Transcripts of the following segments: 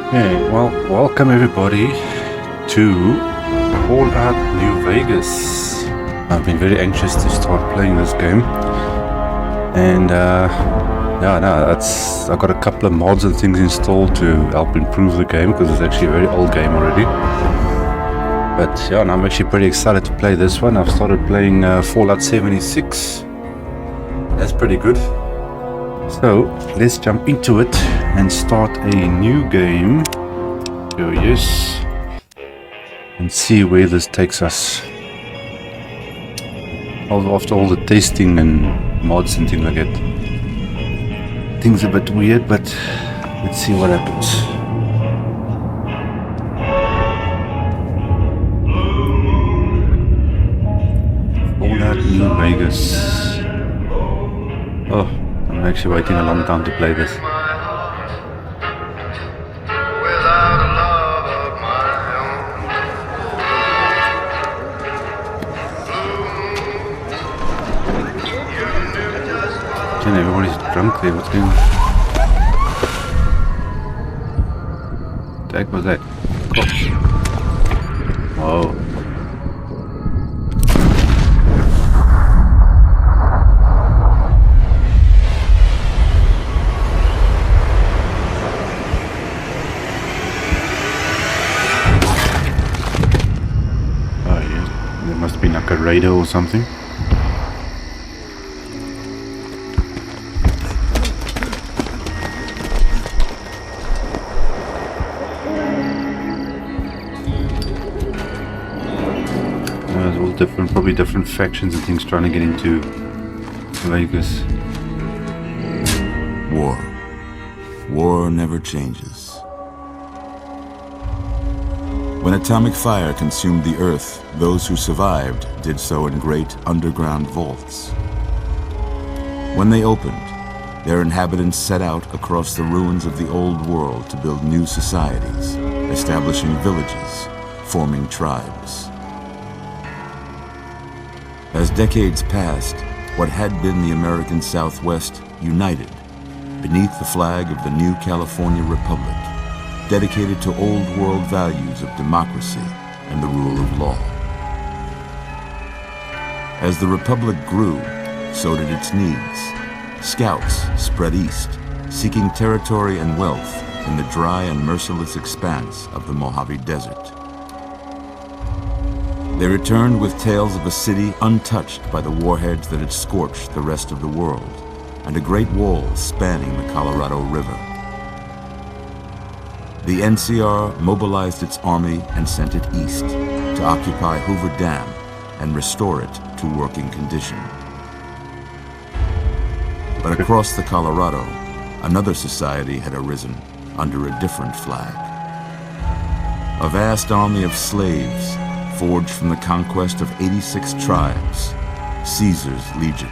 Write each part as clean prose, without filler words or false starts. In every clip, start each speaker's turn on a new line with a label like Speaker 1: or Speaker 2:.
Speaker 1: Okay, well, welcome everybody to Takealot New Vegas. I've been very anxious to start playing this game, and I've got a couple of mods and things installed to help improve the game because it's actually a very old game already. But yeah, and I'm actually pretty excited to play this one. I've started playing Fallout 76. That's pretty good. So let's jump into it and start a new game. So yes, and see where this takes us. After all the testing and mods and things like that, things a bit weird, but let's see what happens. Fallout New Vegas. Oh, I'm actually waiting a long time to play this. Everybody's drunk there, what's going on? What the heck was that? Cops. Whoa. Oh yeah, there must be like a radar or something. Probably different factions and things trying to get into Vegas.
Speaker 2: War never changes. When atomic fire consumed the earth, those who survived did so in great underground vaults. When they opened, their inhabitants set out across the ruins of the old world to build new societies, establishing villages, forming tribes. As decades passed, what had been the American Southwest united beneath the flag of the new California Republic, dedicated to old world values of democracy and the rule of law. As the Republic grew, so did its needs. Scouts spread east, seeking territory and wealth in the dry and merciless expanse of the Mojave Desert. They returned with tales of a city untouched by the warheads that had scorched the rest of the world, and a great wall spanning the Colorado River. The NCR mobilized its army and sent it east to occupy Hoover Dam and restore it to working condition. But across the Colorado, another society had arisen under a different flag. A vast army of slaves forged from the conquest of 86 tribes, Caesar's Legion.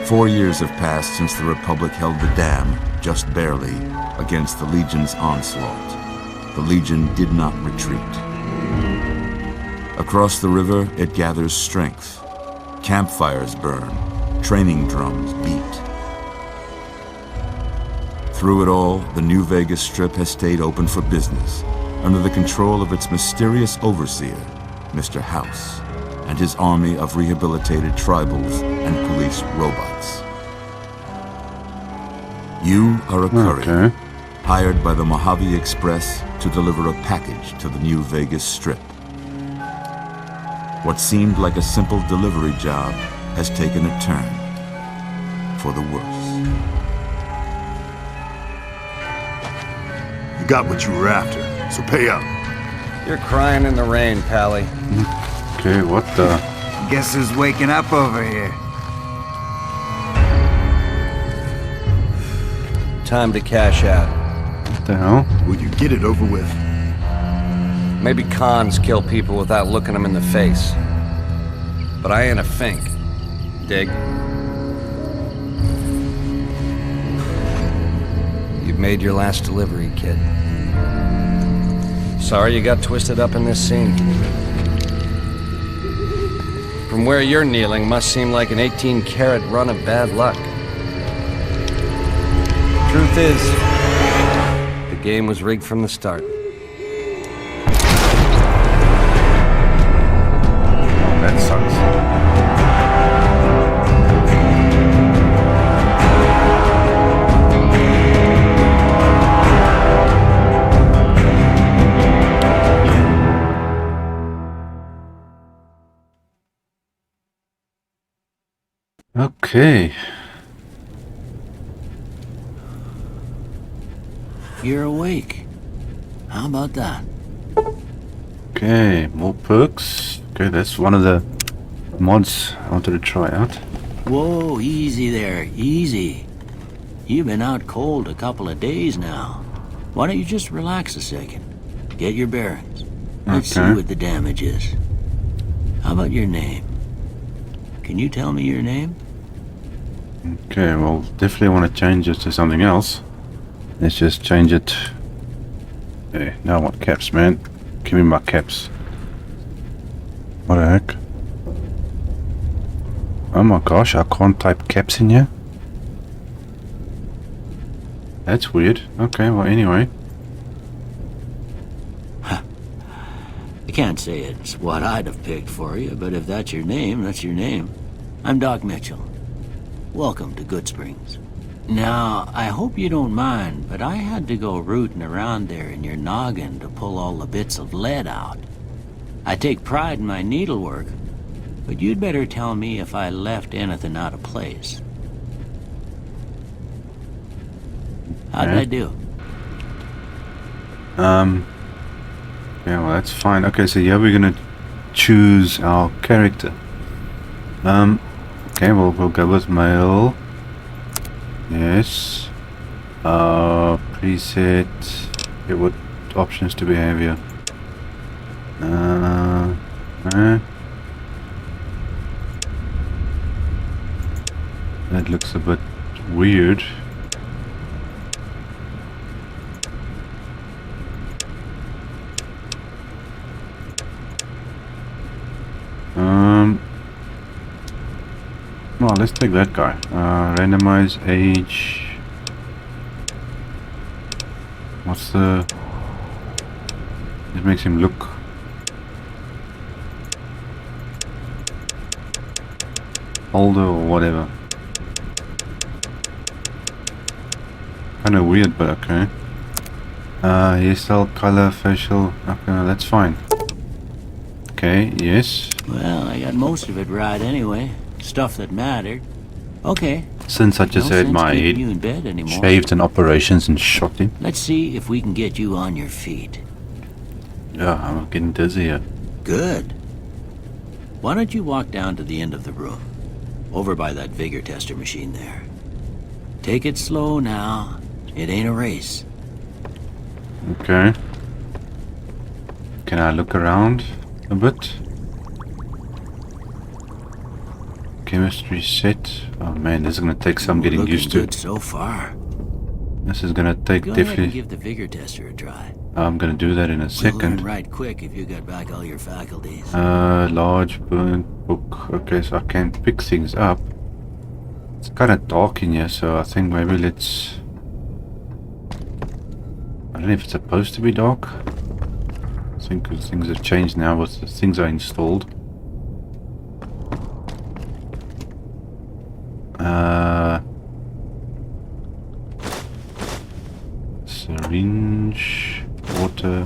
Speaker 2: 4 years have passed since the Republic held the dam, just barely, against the Legion's onslaught. The Legion did not retreat. Across the river, it gathers strength. Campfires burn, training drums beat. Through it all, the New Vegas Strip has stayed open for business, under the control of its mysterious overseer, Mr. House, and his army of rehabilitated tribals and police robots. You are a courier, hired by the Mojave Express to deliver a package to the New Vegas Strip. What seemed like a simple delivery job has taken a turn for the worse.
Speaker 3: You got what you were after. So pay up.
Speaker 4: You're crying in the rain, Pally.
Speaker 1: Okay, what the?
Speaker 5: Guess who's waking up over here?
Speaker 4: Time to cash out.
Speaker 1: What the hell?
Speaker 3: Will you get it over with?
Speaker 4: Maybe cons kill people without looking them in the face. But I ain't a fink. Dig? You've made your last delivery, kid. Sorry you got twisted up in this scene. From where you're kneeling must seem like an 18-carat run of bad luck. Truth is, The game was rigged from the start.
Speaker 1: That sucks. Okay.
Speaker 6: You're awake. How about that?
Speaker 1: Okay, more perks. Okay, that's one of the mods I wanted to try out.
Speaker 6: Whoa, easy there, easy. You've been out cold a couple of days now. Why don't you just relax a second? Get your bearings. Let's see what the damage is. How about your name? Can you tell me your name?
Speaker 1: Okay, well, definitely want to change it to something else. Let's just change it. Okay, now I want caps, man. Give me my caps. What the heck? Oh my gosh, I can't type caps in here. That's weird. Okay, well, anyway.
Speaker 6: I can't say it's what I'd have picked for you, but if that's your name, that's your name. I'm Doc Mitchell. Welcome to Goodsprings. Now, I hope you don't mind, but I had to go rooting around there in your noggin to pull all the bits of lead out. I take pride in my needlework, but you'd better tell me if I left anything out of place. How did I do?
Speaker 1: Yeah, well, that's fine. Okay, so yeah, we're gonna choose our character. Okay, we'll go with male. Yes. Preset. Okay, what options to behavior? That looks a bit weird. Well, let's take that guy. Randomize age. What's the... It makes him look... older or whatever. Kinda weird, but okay. Hairstyle, color, facial... Okay, no, that's fine. Okay, yes.
Speaker 6: Well, I got most of it right anyway. Stuff that mattered. Okay.
Speaker 1: Since I just had my head
Speaker 6: you in bed anymore.
Speaker 1: shaved in operations and shot him.
Speaker 6: Let's see if we can get you on your feet.
Speaker 1: Yeah, I'm getting dizzy here.
Speaker 6: Good. Why don't you walk down to the end of the room? Over by that vigor tester machine there. Take it slow now. It ain't a race.
Speaker 1: Okay. Can I look around a bit? Chemistry set. Oh man, this is gonna take some getting
Speaker 6: Looking
Speaker 1: used to.
Speaker 6: good so far.
Speaker 1: This is gonna take
Speaker 6: Go ahead and
Speaker 1: definitely.
Speaker 6: give the vigor tester a try.
Speaker 1: I'm gonna do that in a
Speaker 6: We'll learn
Speaker 1: second.
Speaker 6: right quick if you got back all your faculties.
Speaker 1: Large burnt book. Okay, so I can pick things up. It's kind of dark in here, so I think maybe let's. I don't know if it's supposed to be dark. I think things have changed now with the things I installed. Syringe, water,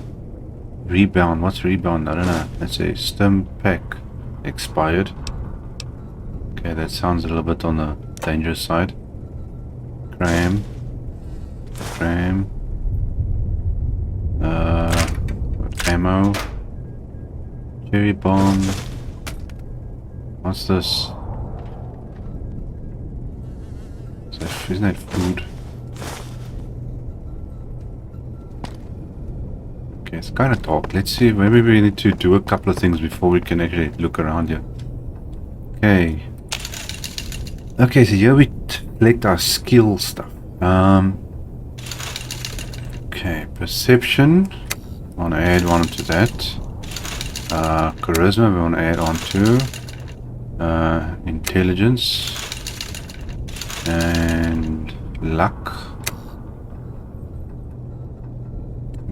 Speaker 1: rebound. What's rebound? I don't know. Let's say stim pack expired. Okay, that sounds a little bit on the dangerous side. Cram. Ammo. Cherry bomb. What's this? Isn't that food? Okay, it's kind of dark. Let's see. Maybe we need to do a couple of things before we can actually look around here. Okay. Okay, so here we select our skill stuff. Okay, perception. I want to add one to that. Charisma, we want to add on to. Intelligence. And luck.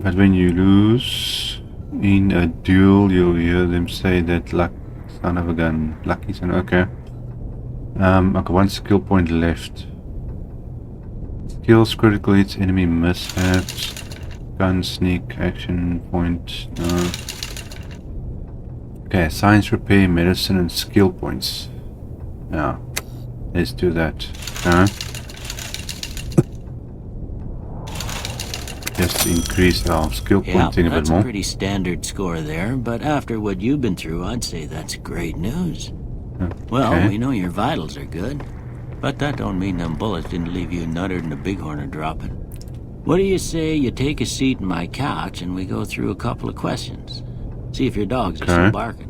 Speaker 1: But when you lose in a duel, you'll hear them say that luck son of a gun. Lucky son. Okay. Okay, one skill point left. Skills, critical hits, enemy mishaps, gun, sneak, action point. No. Okay, science, repair, medicine, and skill points. Yeah, let's do that. Just to increase our skill point thing a bit
Speaker 6: that's
Speaker 1: more.
Speaker 6: a pretty standard score there, but after what you've been through, I'd say that's great news. Well, we know your vitals are good, but that don't mean them bullets didn't leave you nuttered and a bighorn dropping. What do you say you take a seat in my couch and we go through a couple of questions? See if your dogs are still barking.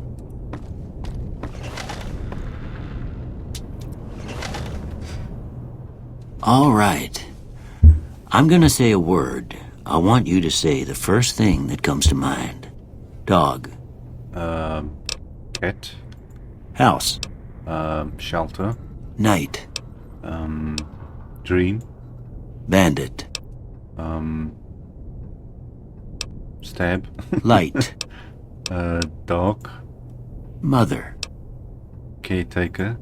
Speaker 6: All right. I'm gonna say a word. I want you to say the first thing that comes to mind. Dog.
Speaker 1: Cat.
Speaker 6: House.
Speaker 1: Shelter.
Speaker 6: Night.
Speaker 1: Dream.
Speaker 6: Bandit.
Speaker 1: Stab.
Speaker 6: Light.
Speaker 1: Dog.
Speaker 6: Mother.
Speaker 1: Caretaker.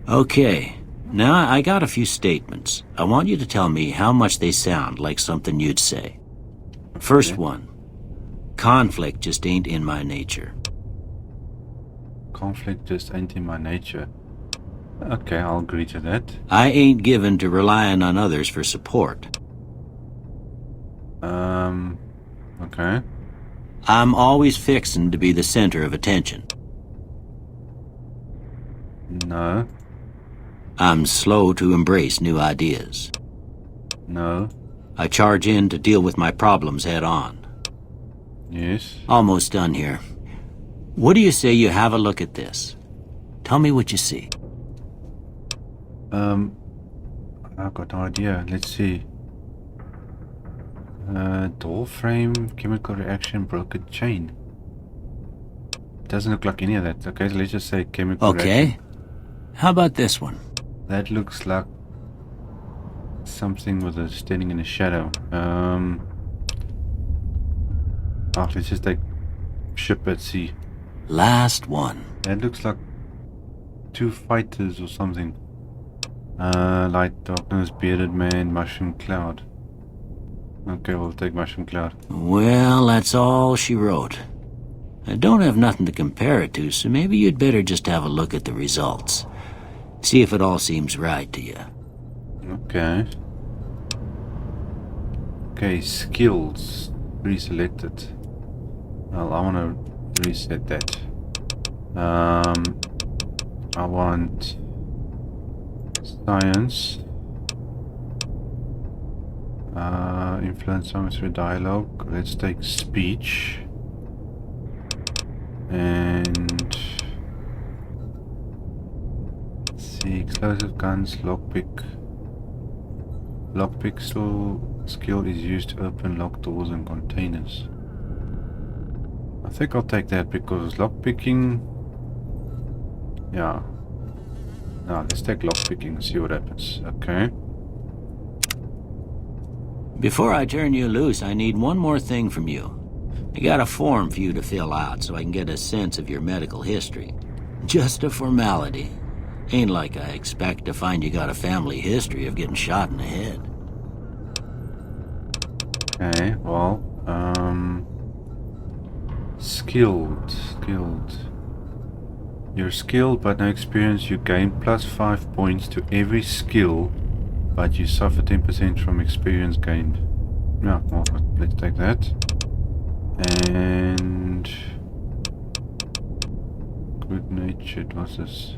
Speaker 6: Okay. Now, I got a few statements. I want you to tell me how much they sound like something you'd say. First one. Conflict just ain't in my nature.
Speaker 1: Conflict just ain't in my nature. Okay, I'll agree to that.
Speaker 6: I ain't given to relying on others for support.
Speaker 1: Okay.
Speaker 6: I'm always fixin' to be the center of attention.
Speaker 1: No.
Speaker 6: I'm slow to embrace new ideas.
Speaker 1: No.
Speaker 6: I charge in to deal with my problems head on.
Speaker 1: Yes.
Speaker 6: Almost done here. What do you say you have a look at this? Tell me what you see.
Speaker 1: I've got no idea. Let's see. Door frame, chemical reaction, broken chain. Doesn't look like any of that. Okay, so let's just say chemical reaction.
Speaker 6: Okay. How about this one?
Speaker 1: That looks like something with a standing in a shadow. Let's just take ship at sea.
Speaker 6: Last one.
Speaker 1: That looks like two fighters or something. Light darkness, bearded man, mushroom cloud. Okay, we'll take mushroom cloud.
Speaker 6: Well, that's all she wrote. I don't have nothing to compare it to, so maybe you'd better just have a look at the results. See if it all seems right to you.
Speaker 1: Okay. Okay, skills. Reselected. Well, I want to reset that. I want science. Influence someone through dialogue. Let's take speech. And let's see, explosive guns, lockpick. Lockpick skill is used to open locked doors and containers. I think I'll take that because lockpicking. Yeah. Now let's take lockpicking and see what happens. Okay.
Speaker 6: Before I turn you loose, I need one more thing from you. I got a form for you to fill out so I can get a sense of your medical history. Just a formality. Ain't like I expect to find you got a family history of getting shot in the head.
Speaker 1: Okay, well, skilled. You're skilled but no experience. You gain +5 points to every skill, but you suffer 10% from experience gained. Yeah, well, let's take that. And good-natured, what's this?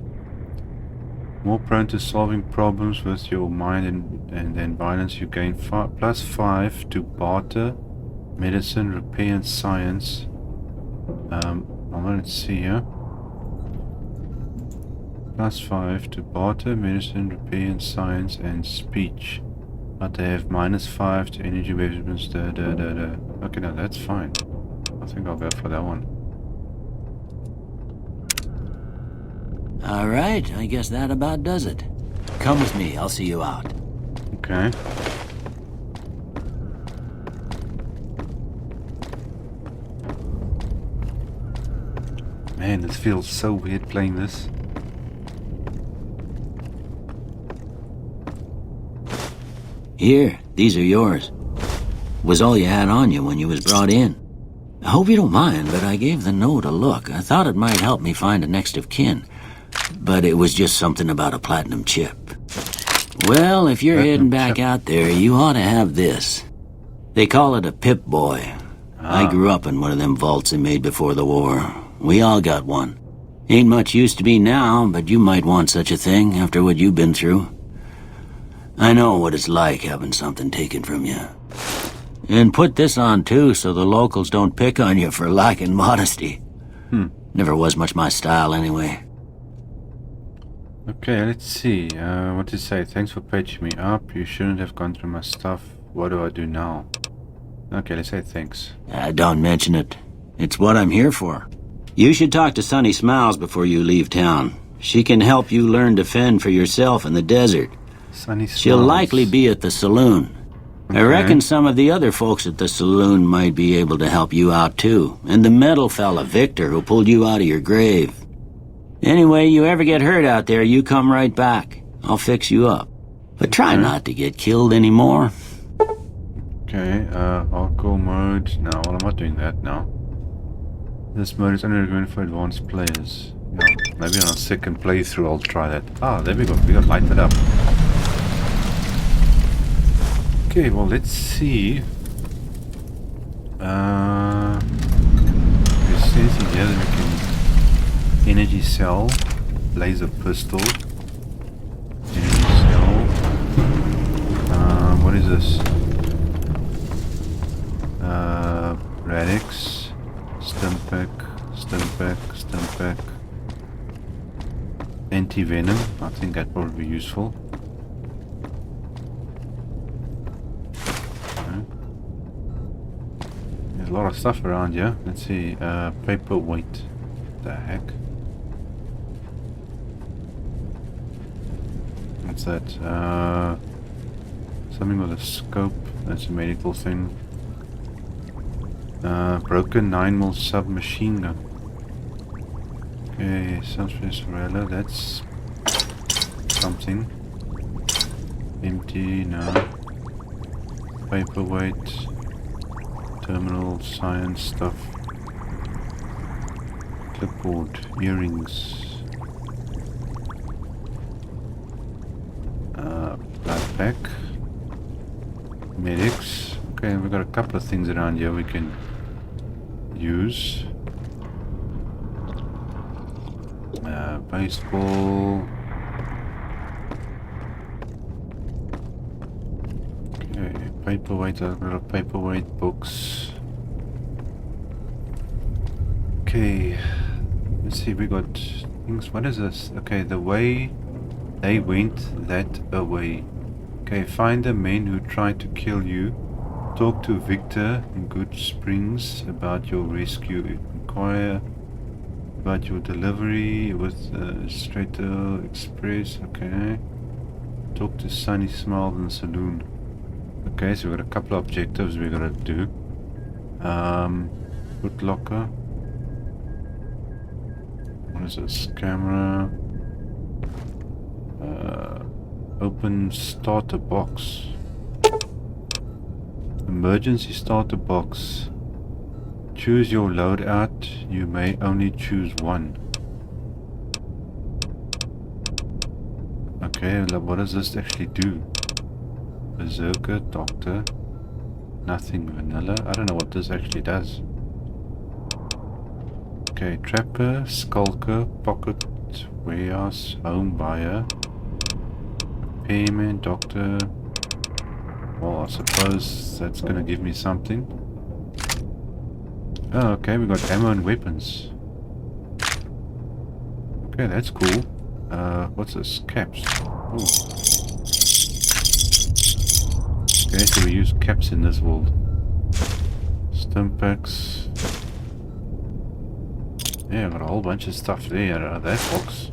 Speaker 1: More prone to solving problems with your mind and then violence. You gain +5 to barter, medicine, repair, and science. I want to see here. +5 to barter, medicine, repair, and science, and speech. But they have -5 to energy, weapons, Okay, no, that's fine. I think I'll go for that one.
Speaker 6: Alright, I guess that about does it. Come with me, I'll see you out.
Speaker 1: Okay. Man, it feels so weird playing this.
Speaker 6: Here, these are yours. Was all you had on you when you was brought in. I hope you don't mind, but I gave the note a look. I thought it might help me find a next of kin. But it was just something about a platinum chip. Well, if you're heading back out there, you ought to have this. They call it a Pip-Boy. I grew up in one of them vaults they made before the war. We all got one. Ain't much use to me now, but you might want such a thing after what you've been through. I know what it's like having something taken from you. And put this on too, so the locals don't pick on you for lacking modesty. Never was much my style anyway.
Speaker 1: Okay, let's see. What to say? Thanks for patching me up. You shouldn't have gone through my stuff. What do I do now? Okay, let's say thanks.
Speaker 6: Don't mention it. It's what I'm here for. You should talk to Sunny Smiles before you leave town. She can help you learn to fend for yourself in the desert.
Speaker 1: Sunny Smiles.
Speaker 6: She'll likely be at the saloon. I reckon some of the other folks at the saloon might be able to help you out too. And the metal fella, Victor, who pulled you out of your grave. Anyway, you ever get hurt out there, you come right back. I'll fix you up. But try not to get killed anymore.
Speaker 1: Okay, hardcore mode. No, well, I'm not doing that now. This mode is only recommended for advanced players. Yeah, maybe on a second playthrough I'll try that. Ah, there we go. We got lighted up. Okay, well, let's see. There's anything here that we can... Energy cell, laser pistol, energy cell. What is this? Radix, stimpack, anti-venom. I think that'd probably be useful. There's a lot of stuff around here. Let's see. Paperweight. The heck? What's that? Something with a scope. That's a medical thing. Broken 9mm submachine gun. Okay, Sarella, that's something. Empty, no. Paperweight. Terminal, science stuff. Clipboard, earrings. Backpack. Medics. Okay, we've got a couple of things around here we can use. Baseball. Okay, paperweight. I've got a paperweight, books. Okay, let's see. We got things. What is this? Okay, the way they went that away. Okay, find the men who tried to kill you. Talk to Victor in Good Springs about your rescue. Inquire about your delivery with Strato Express. Okay. Talk to Sunny Smiles in the saloon. Okay, so we've got a couple of objectives we've got to do. Foot locker. What is this? Camera. Open starter box. Emergency starter box. Choose your loadout. You may only choose one. Okay, what does this actually do? Berserker, Doctor. Nothing vanilla. I don't know what this actually does. Okay, Trapper, Skulker, Pocket, Warehouse, Home Buyer, Payment, Doctor. Well, I suppose that's gonna give me something. Oh, okay, we got ammo and weapons. Okay, that's cool. What's this? Caps. Ooh. Okay, so we use caps in this world. Stimpaks. Yeah, I've got a whole bunch of stuff there out of that box.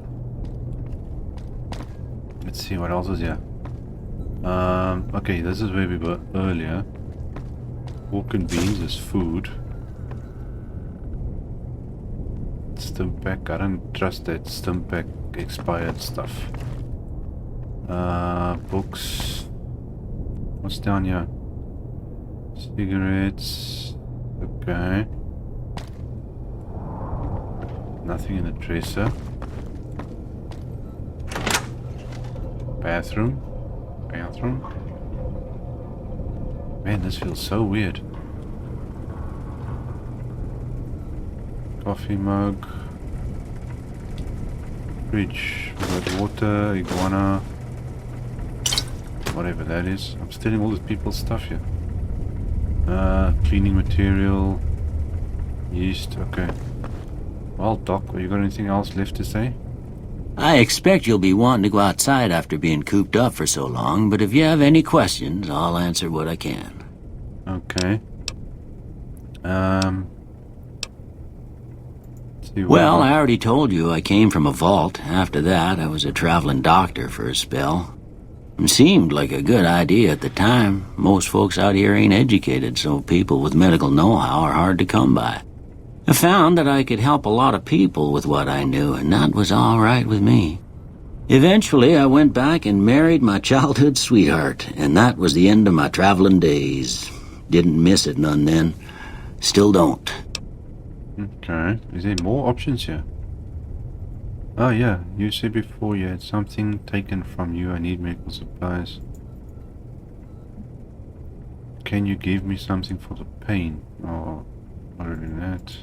Speaker 1: Let's see what else is here. Okay, this is where we were earlier. Pork and beans is food. Stimpack. I don't trust that Stimpack expired stuff. Books. What's down here? Cigarettes. Okay. Nothing in the dresser. Bathroom. Man, this feels so weird. Coffee mug. Fridge. We got water, iguana. Whatever that is. I'm stealing all these people's stuff here. Cleaning material. Yeast. Okay. Well, Doc, you got anything else left to say?
Speaker 6: I expect you'll be wanting to go outside after being cooped up for so long, but if you have any questions, I'll answer what I can.
Speaker 1: Okay.
Speaker 6: Well, I already told you I came from a vault. After that, I was a traveling doctor for a spell. It seemed like a good idea at the time. Most folks out here ain't educated, so people with medical know-how are hard to come by. I found that I could help a lot of people with what I knew, and that was all right with me. Eventually, I went back and married my childhood sweetheart, and that was the end of my traveling days. Didn't miss it none then. Still don't.
Speaker 1: Okay. Is there more options here? Oh yeah, you said before you had something taken from you. I need medical supplies. Can you give me something for the pain? Oh, other than that.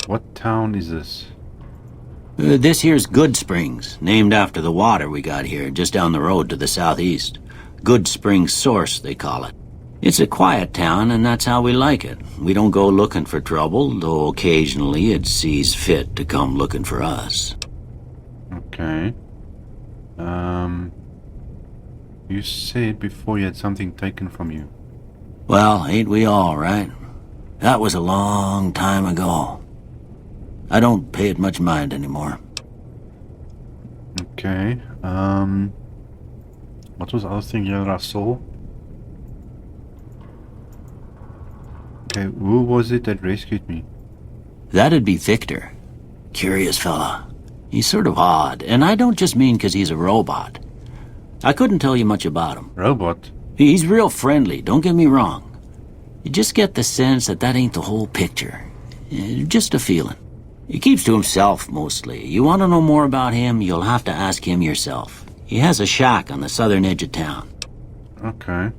Speaker 1: What town is this?
Speaker 6: This here's Good Springs, named after the water we got here, just down the road to the southeast. Good Springs Source, they call it. It's a quiet town, and that's how we like it. We don't go looking for trouble, though occasionally it sees fit to come looking for us.
Speaker 1: Okay. You said before you had something taken from you.
Speaker 6: Well, ain't we all, right? That was a long time ago. I don't pay it much mind anymore.
Speaker 1: Okay. What was the other thing here that I saw? Okay, who was it that rescued me?
Speaker 6: That'd be Victor. Curious fella. He's sort of odd, and I don't just mean 'cause he's a robot. I couldn't tell you much about him.
Speaker 1: Robot?
Speaker 6: He's real friendly, don't get me wrong. You just get the sense that that ain't the whole picture. Just a feeling. He keeps to himself, mostly. You want to know more about him, you'll have to ask him yourself. He has a shack on the southern edge of town.
Speaker 1: Okay.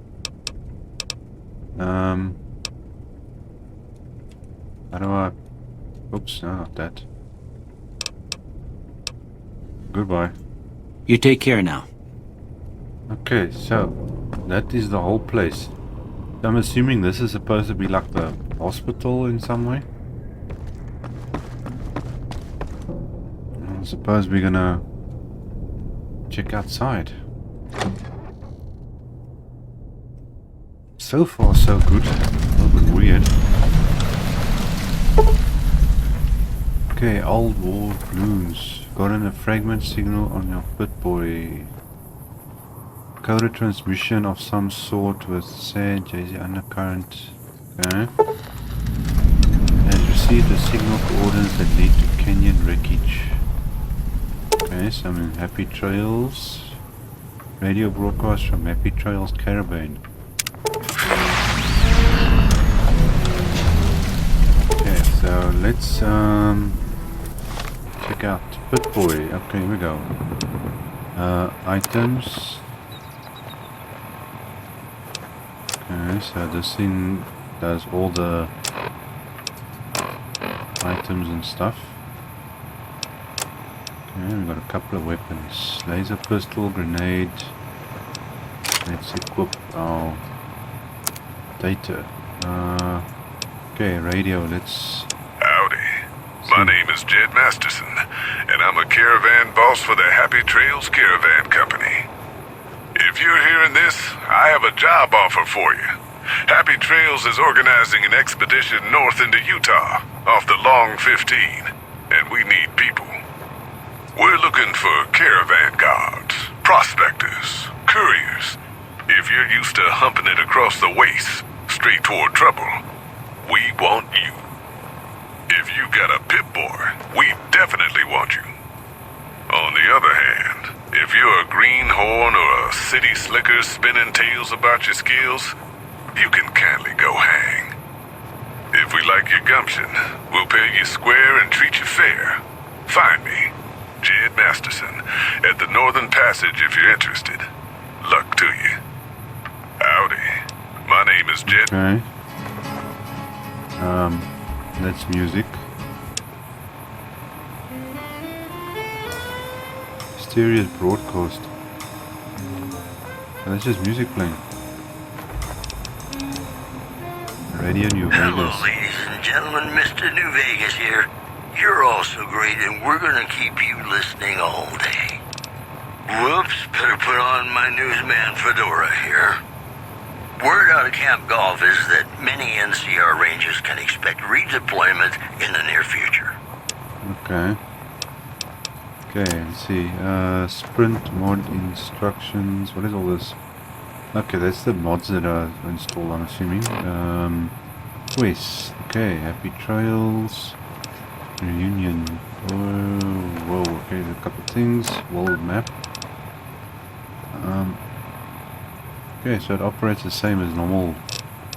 Speaker 1: How do I... Oops, no, not that. Goodbye.
Speaker 6: You take care now.
Speaker 1: Okay, so that is the whole place. I'm assuming this is supposed to be like the hospital in some way. I suppose we're gonna check outside. So far so good. A little bit weird. Okay, old war blues. Gotten a fragment signal on your Pip-Boy. Coded transmission of some sort with sad Jay-Z undercurrent. Okay. Has received a signal coordinates that lead to canyon wreckage. Okay, some Happy Trails. Radio broadcast from Happy Trails Caravan. Okay, so let's check out Pip-Boy. Okay, here we go. Items. Okay, so this thing does all the items and stuff. Okay, we've got a couple of weapons. Laser pistol, grenade. Let's equip our data. Okay, radio, let's...
Speaker 7: Howdy. My name is Jed Masterson, and I'm a caravan boss for the Happy Trails Caravan Company. If you're hearing this, I have a job offer for you. Happy Trails is organizing an expedition north into Utah, off the Long 15, and we need people. We're looking for caravan guards, prospectors, couriers. If you're used to humping it across the waste, straight toward trouble, we want you. If you got a pit boar, we definitely want you. On the other hand, if you're a greenhorn or a city slicker spinning tales about your skills, you can kindly go hang. If we like your gumption, we'll pay you square and treat you fair. Find me, Jed Masterson, at the Northern Passage if you're interested. Luck to you. Howdy. My name is Jed.
Speaker 1: Okay. That's music. Mysterious broadcast. Oh, that's just music playing. Radio New Vegas.
Speaker 8: Hello, ladies and gentlemen. Mr. New Vegas here. You're all so great, and we're gonna keep you listening all day. Whoops, better put on my newsman fedora here. Word out of Camp Golf is that many NCR Rangers can expect redeployment in the near future.
Speaker 1: Okay. Okay, let's see. Sprint mod instructions. What is all this? Okay, that's the mods that are installed, I'm assuming. Quests. Okay, Happy Trails. Reunion. Whoa, okay, there's a couple of things. World map. Okay, so it operates the same as normal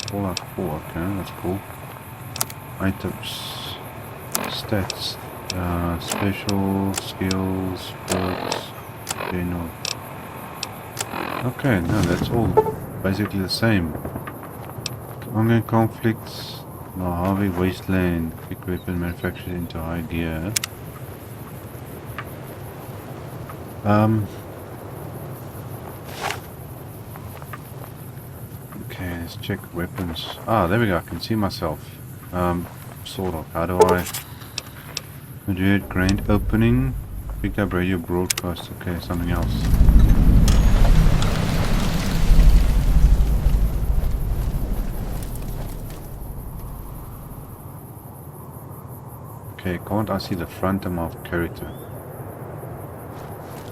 Speaker 1: Fallout 4. Okay, that's cool. Items. Stats. Special, skills, perks, general. Okay, no, that's all basically the same. Ongoing conflicts, Mojave Wasteland, quick weapon manufactured into high gear. Okay, let's check weapons. Ah, there we go, I can see myself. Sort of. How do I... Madrid Grand Opening. Pick up radio broadcast. Okay, something else. Okay, can't I see the front of my character?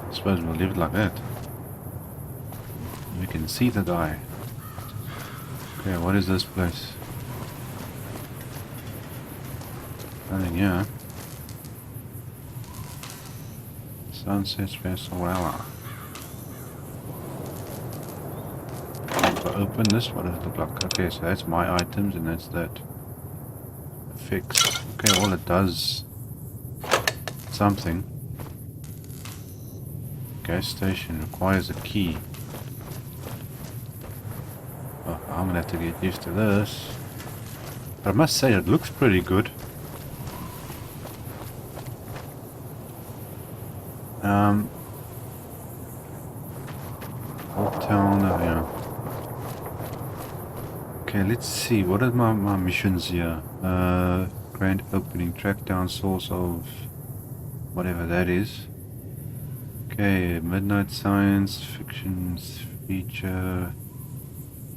Speaker 1: I suppose we'll leave it like that. We can see the guy. Okay, what is this place? Nothing here. Sunset Special Hour. If I open this, what does it look like? Okay, so that's my items and that's that. Fix. Okay, well it does something. Gas station requires a key. Oh, I'm gonna have to get used to this. But I must say it looks pretty good. Old Town, yeah. Okay, let's see. What are my missions here? Grand opening, track down source of whatever that is. Okay, midnight science fiction feature.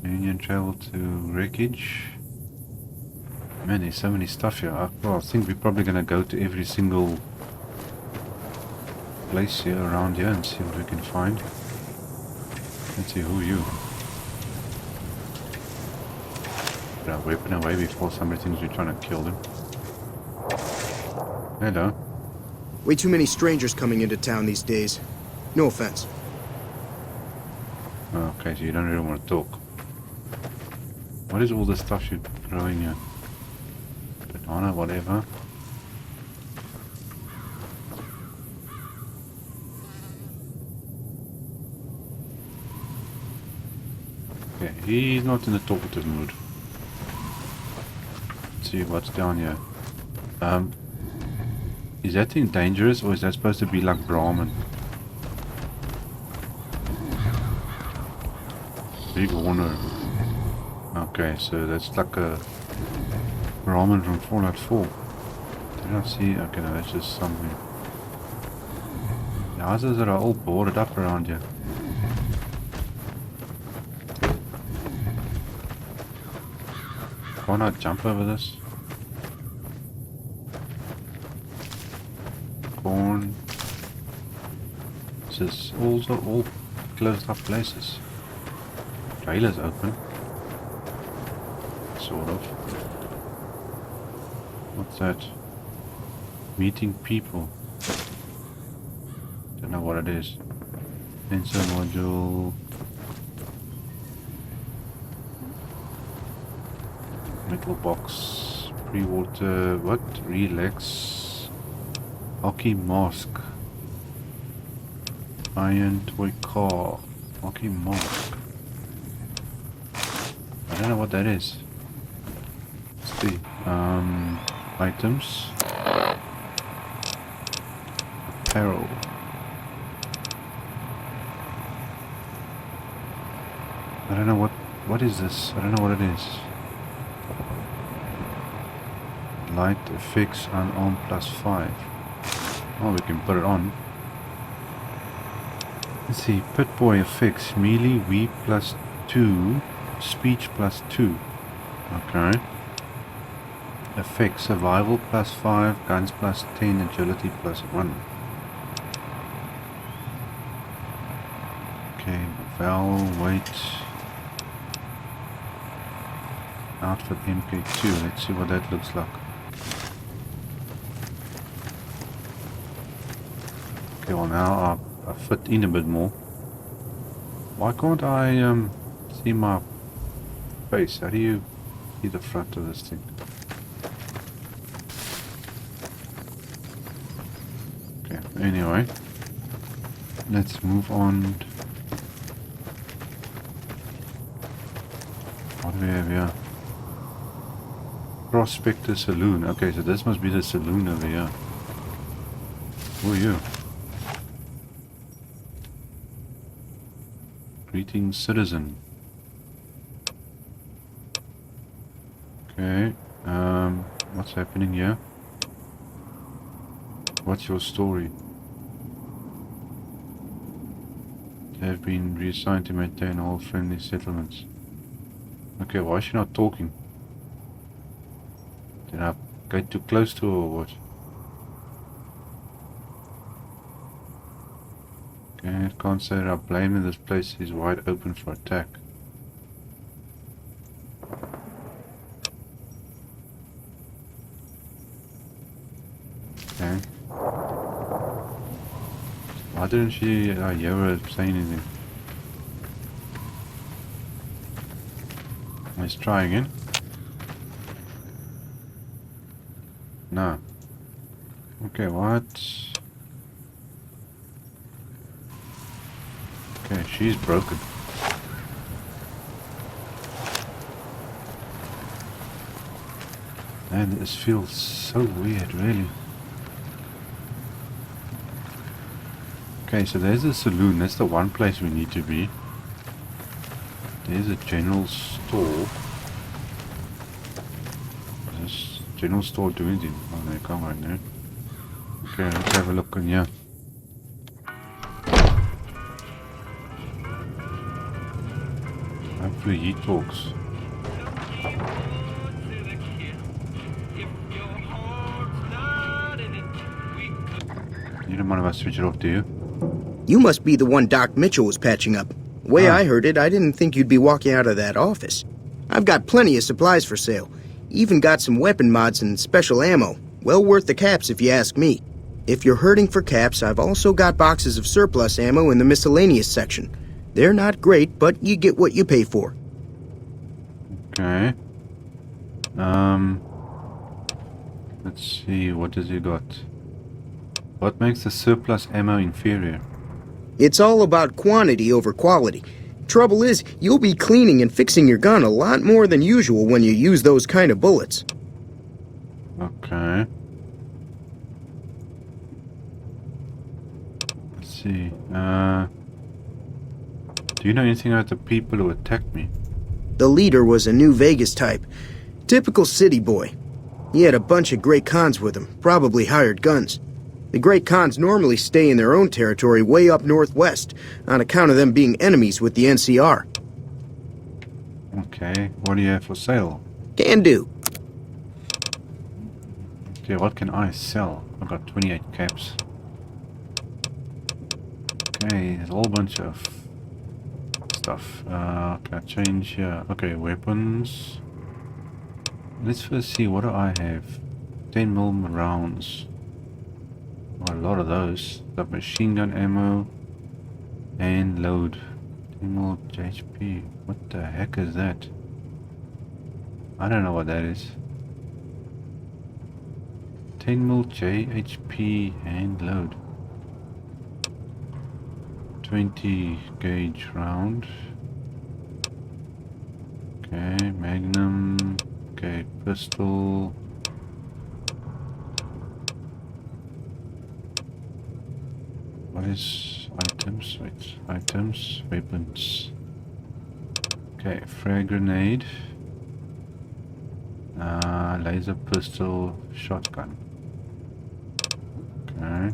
Speaker 1: Union travel to wreckage. Man, there's so many stuff here. Well, I think we're probably gonna go to every single place here around here and see what we can find. Let's see, who are you? Put our weapon away before somebody thinks we're trying to kill them. Hello.
Speaker 9: Way too many strangers coming into town these days. No offense.
Speaker 1: Okay, so you don't really want to talk. What is all this stuff you're throwing here? Banana, whatever. Okay, he's not in the talkative mood. Let's see what's down here. Is that thing dangerous or is that supposed to be like Brahmin? Big Warner. Okay, so that's like a Brahmin from Fallout 4. Did I see? Okay, no, that's just something. The houses that are all boarded up around here. Can't I jump over this? Corn. This is also all closed up places. Trailer's open. Sort of. What's that? Meeting people. Don't know what it is. Sensor module. Metal box. Pre-water. What? Relax. Hockey mask. Iron toy car. Hockey mask. I don't know what that is. Let's see. Items. Apparel. I don't know what is this? I don't know what it is. Light effects on +5. Oh, we can put it on. Let's see, Pit Boy effects, melee, weep +2, speech +2. Okay. Effects, survival +5, guns +10, agility +1. Okay, Val, weight. Outfit MK2, let's see what that looks like. Okay, well now I fit in a bit more. Why can't I see my face? How do you see the front of this thing? Okay, anyway. Let's move on. What do we have here? Prospector Saloon. Okay, so this must be the saloon over here. Who are you? Greetings, citizen. Okay, what's happening here? What's your story? They have been reassigned to maintain all friendly settlements. Okay, why is she not talking? Did I get too close to her or what? Okay, I can't say that I blame her. This place is wide open for attack. Okay. Why didn't she hear her say anything? Let's try again. No. Okay, what? Okay, she's broken. Man, this feels so weird, really. Okay, so there's the saloon. That's the one place we need to be. There's a general store. Is this general store do anything? Oh, no, can't right now. Okay, let's have a look in here. Hopefully he talks. You don't mind if I switch it off, do you?
Speaker 9: You must be the one Doc Mitchell was patching up. Way I heard it, I didn't think you'd be walking out of that office. I've got plenty of supplies for sale. Even got some weapon mods and special ammo. Well worth the caps if you ask me. If you're hurting for caps, I've also got boxes of surplus ammo in the miscellaneous section. They're not great, but you get what you pay for.
Speaker 1: Okay. Let's see, what does he got? What makes the surplus ammo inferior?
Speaker 9: It's all about quantity over quality. Trouble is, you'll be cleaning and fixing your gun a lot more than usual when you use those kind of bullets.
Speaker 1: Okay. Let's see. Do you know anything about the people who attacked me?
Speaker 9: The leader was a New Vegas type. Typical city boy. He had a bunch of Great Khans with him, probably hired guns. The Great Khans normally stay in their own territory way up northwest, on account of them being enemies with the NCR.
Speaker 1: Okay, what do you have for sale?
Speaker 9: Can do.
Speaker 1: Okay, what can I sell? I've got 28 caps. Okay, there's a whole bunch of stuff. Can I change here? Okay, weapons. Let's first see, what do I have? 10mm rounds. A lot of those. Submachine gun ammo and load. 10 more HP. What the heck is that? I don't know what that is. 10 mil HP and load. 20 gauge round. Okay, magnum. Okay, pistol. What is items? Wait, items, weapons. Okay, frag grenade. Laser pistol, shotgun. Okay,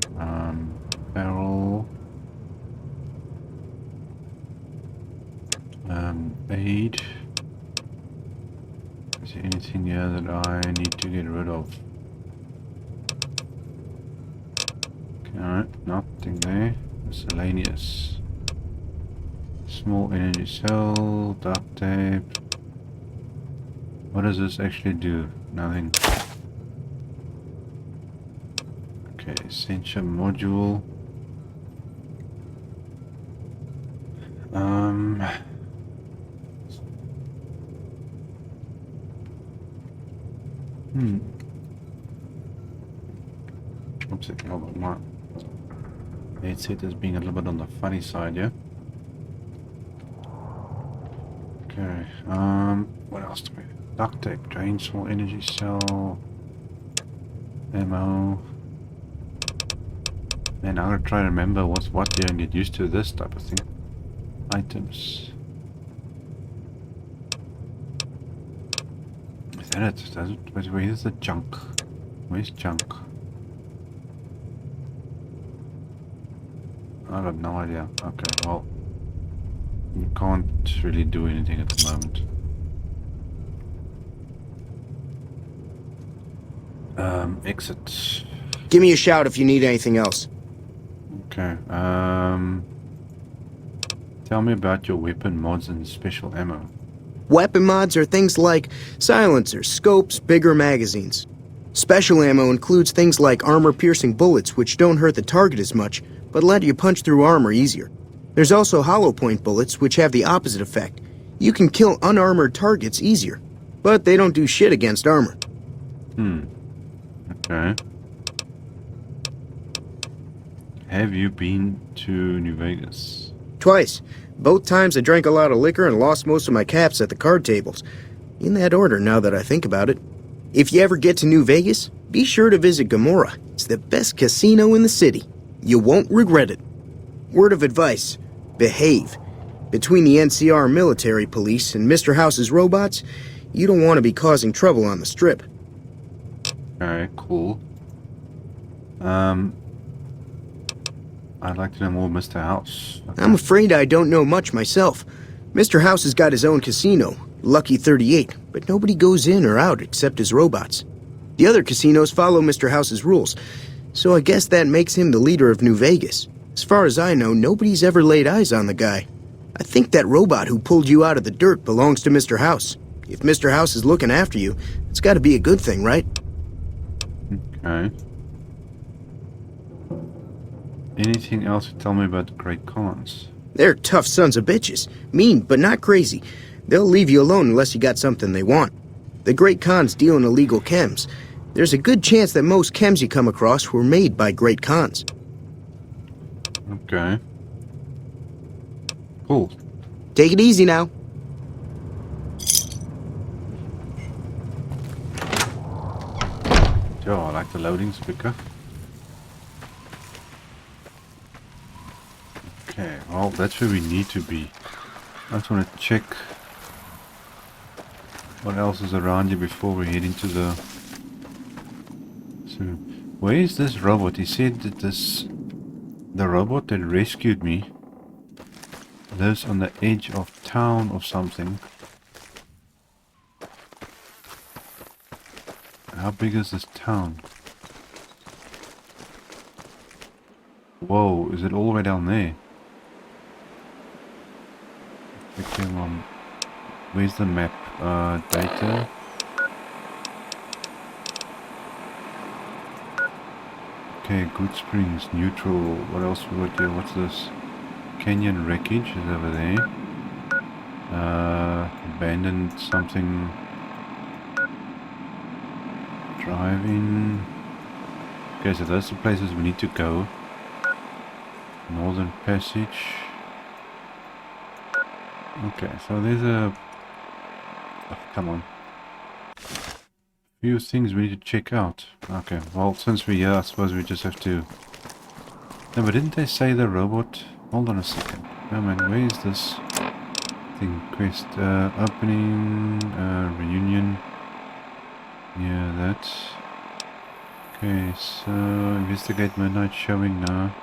Speaker 1: barrel. Aid. Is there anything here that I need to get rid of? Okay, nothing there. Miscellaneous. Small energy cell, duct tape. What does this actually do? Nothing. Okay, sensor module. Oops, my headset is being a little bit on the funny side, yeah? Okay, what else do we have? Duct tape, drain, small energy cell, ammo. Man, I'm gonna try to remember what's what here and get used to this type of thing. Items. Is that it? Does it? Where's the junk? Where's junk? I got no idea. Okay, well, you can't really do anything at the moment. Exit.
Speaker 9: Give me a shout if you need anything else.
Speaker 1: Okay, tell me about your weapon mods and special ammo.
Speaker 9: Weapon mods are things like silencers, scopes, bigger magazines. Special ammo includes things like armor-piercing bullets, which don't hurt the target as much, but let you punch through armor easier. There's also hollow point bullets, which have the opposite effect. You can kill unarmored targets easier, but they don't do shit against armor.
Speaker 1: Okay. Have you been to New Vegas?
Speaker 9: Twice. Both times I drank a lot of liquor and lost most of my caps at the card tables. In that order, now that I think about it. If you ever get to New Vegas, be sure to visit Gomorrah. It's the best casino in the city. You won't regret it. Word of advice, behave. Between the NCR military police and Mr. House's robots, you don't want to be causing trouble on the strip.
Speaker 1: Alright, cool. I'd like to know more Mr. House. Okay.
Speaker 9: I'm afraid I don't know much myself. Mr. House has got his own casino, Lucky 38, but nobody goes in or out except his robots. The other casinos follow Mr. House's rules, so I guess that makes him the leader of New Vegas. As far as I know, nobody's ever laid eyes on the guy. I think that robot who pulled you out of the dirt belongs to Mr. House. If Mr. House is looking after you, it's got to be a good thing, right?
Speaker 1: Okay. Anything else to tell me about the Great Khans?
Speaker 9: They're tough sons of bitches. Mean, but not crazy. They'll leave you alone unless you got something they want. The Great Khans deal in illegal chems. There's a good chance that most chems you come across were made by Great Khans.
Speaker 1: Okay. Cool.
Speaker 9: Take it easy now.
Speaker 1: Sure, I like the loading quicker. Okay, well, that's where we need to be. I just want to check what else is around here before we head into the... So, where is this robot? He said that the robot that rescued me lives on the edge of town or something. How big is this town? Whoa, is it all the way down there? Okay, where's the map? Data. Okay, Good Springs, neutral. What else we got here? What's this? Canyon wreckage is over there. Abandoned something. Driving. Okay, so those are the places we need to go. Northern Passage. Okay, so there's a... Oh, come on. Few things we need to check out. Okay, well, since we're here, I suppose we just have to... No, but didn't they say the robot... Hold on a second. Oh man, where is this thing? Quest, opening, reunion. Yeah, that's... Okay, so... Investigate midnight showing now.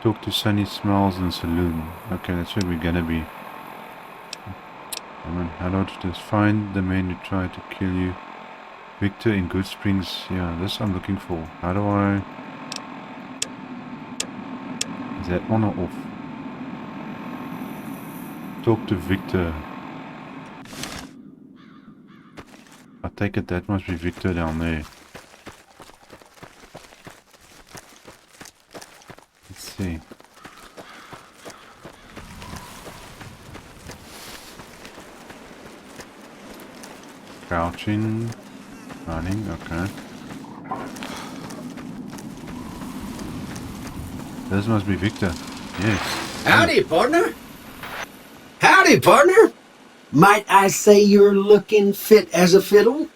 Speaker 1: Talk to Sunny Smiles and Saloon. Okay, that's where we're gonna be. Come on, how do I just find the man who tried to kill you? Victor in Good Springs. Yeah, this I'm looking for. How do I... Is that on or off? Talk to Victor. I take it that must be Victor down there. Let's see. Crouching. Running, okay. This must be Victor. Yes.
Speaker 10: Howdy, partner. Howdy, partner. Might I say you're looking fit as a fiddle?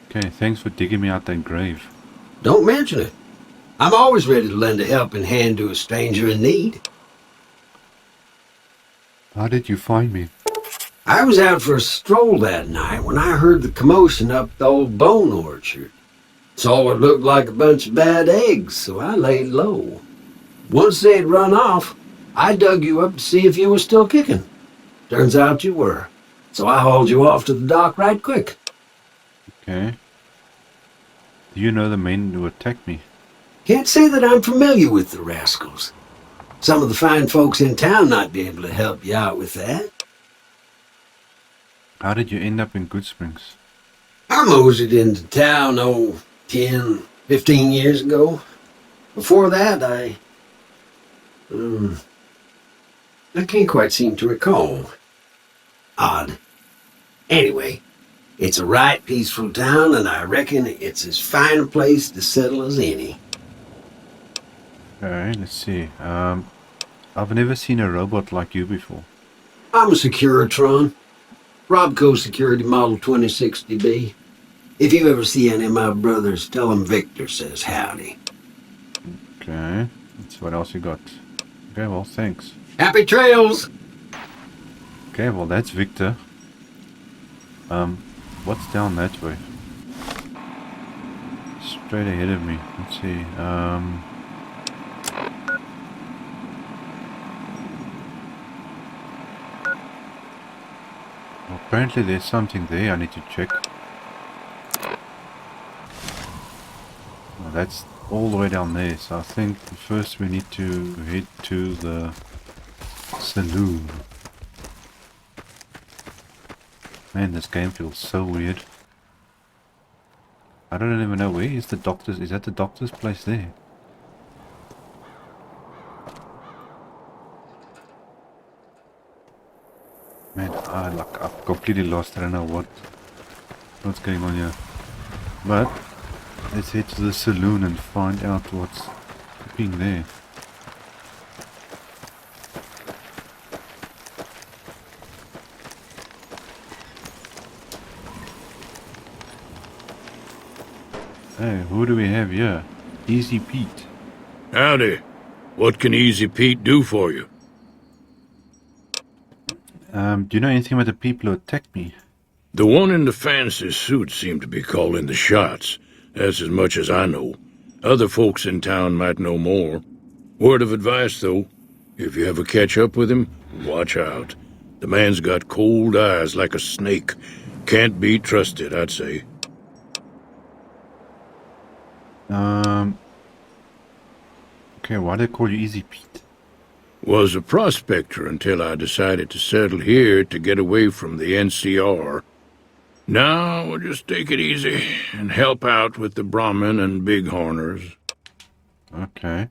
Speaker 1: Okay, thanks for digging me out that grave.
Speaker 10: Don't mention it. I'm always ready to lend a helping hand to a stranger in need.
Speaker 1: How did you find me?
Speaker 10: I was out for a stroll that night when I heard the commotion up the old bone orchard. Saw what looked like a bunch of bad eggs, so I laid low. Once they'd run off, I dug you up to see if you were still kicking. Turns out you were, so I hauled you off to the dock right quick.
Speaker 1: Okay. Do you know the men who attacked me?
Speaker 10: Can't say that I'm familiar with the rascals. Some of the fine folks in town might be able to help you out with that.
Speaker 1: How did you end up in Good Springs?
Speaker 10: I moseyed into town, 10, 15 years ago. Before that, I can't quite seem to recall. Odd. Anyway, it's a right peaceful town, and I reckon it's as fine a place to settle as any.
Speaker 1: Alright, let's see. I've never seen a robot like you before.
Speaker 10: I'm a Securitron. Robco Security Model 2060B. If you ever see any of my brothers, tell them Victor says howdy.
Speaker 1: Okay, that's what else you got. Okay, well, thanks.
Speaker 10: Happy trails!
Speaker 1: Okay, well, that's Victor. What's down that way? Straight ahead of me. Let's see. Well, apparently there's something there I need to check. Well, that's all the way down there, so I think first we need to head to the saloon. Man, this game feels so weird. I don't even know where is the doctor's. Is that the doctor's place there? Man, I've completely lost. I don't know what's going on here. But let's head to the saloon and find out what's being there. Hey, who do we have here? Easy Pete.
Speaker 11: Howdy. What can Easy Pete do for you?
Speaker 1: Do you know anything about the people who attacked me?
Speaker 11: The one in the fancy suit seemed to be calling the shots. That's as much as I know. Other folks in town might know more. Word of advice, though. If you ever catch up with him, watch out. The man's got cold eyes like a snake. Can't be trusted, I'd say.
Speaker 1: Okay, why do they call you Easy Pete?
Speaker 11: Was a prospector until I decided to settle here to get away from the NCR. Now, we'll just take it easy and help out with the Brahmin and Bighorners.
Speaker 1: Okay.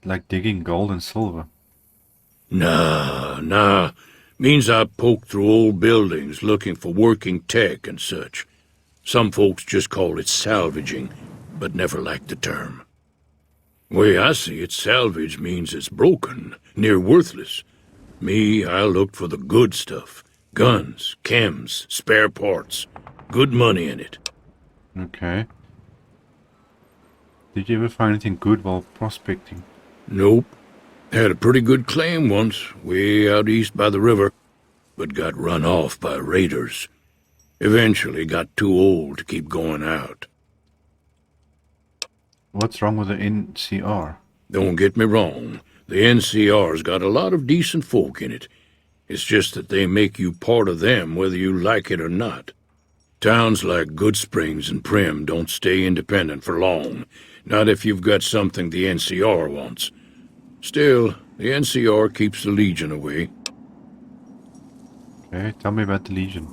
Speaker 1: Like digging gold and silver.
Speaker 11: Nah. Means I poke through old buildings looking for working tech and such. Some folks just call it salvaging, but never liked the term. Way I see it, salvage means it's broken, near worthless. Me, I looked for the good stuff. Guns, chems, spare parts. Good money in it.
Speaker 1: Okay. Did you ever find anything good while prospecting?
Speaker 11: Nope. Had a pretty good claim once, way out east by the river, but got run off by raiders. Eventually got too old to keep going out.
Speaker 1: What's wrong with the NCR?
Speaker 11: Don't get me wrong. The NCR's got a lot of decent folk in it. It's just that they make you part of them whether you like it or not. Towns like Goodsprings and Prim don't stay independent for long. Not if you've got something the NCR wants. Still, the NCR keeps the Legion away.
Speaker 1: Okay, tell me about the Legion.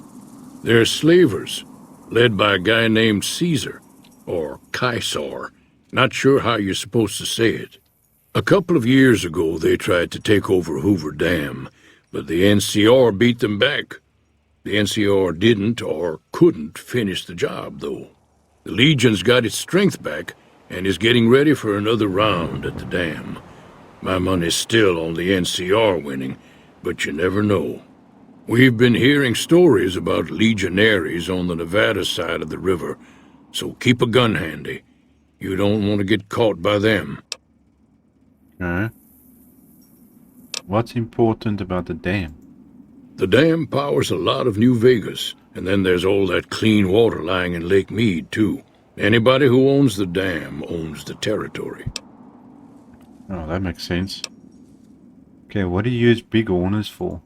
Speaker 11: They're slavers, led by a guy named Caesar, or Caesar. Not sure how you're supposed to say it. A couple of years ago, they tried to take over Hoover Dam, but the NCR beat them back. The NCR didn't or couldn't finish the job, though. The Legion's got its strength back and is getting ready for another round at the dam. My money's still on the NCR winning, but you never know. We've been hearing stories about legionaries on the Nevada side of the river, so keep a gun handy. You don't want to get caught by them.
Speaker 1: Okay. What's important about the dam?
Speaker 11: The dam powers a lot of New Vegas, and then there's all that clean water lying in Lake Mead, too. Anybody who owns the dam owns the territory.
Speaker 1: Oh, that makes sense. Okay, what do you use Bighorners for?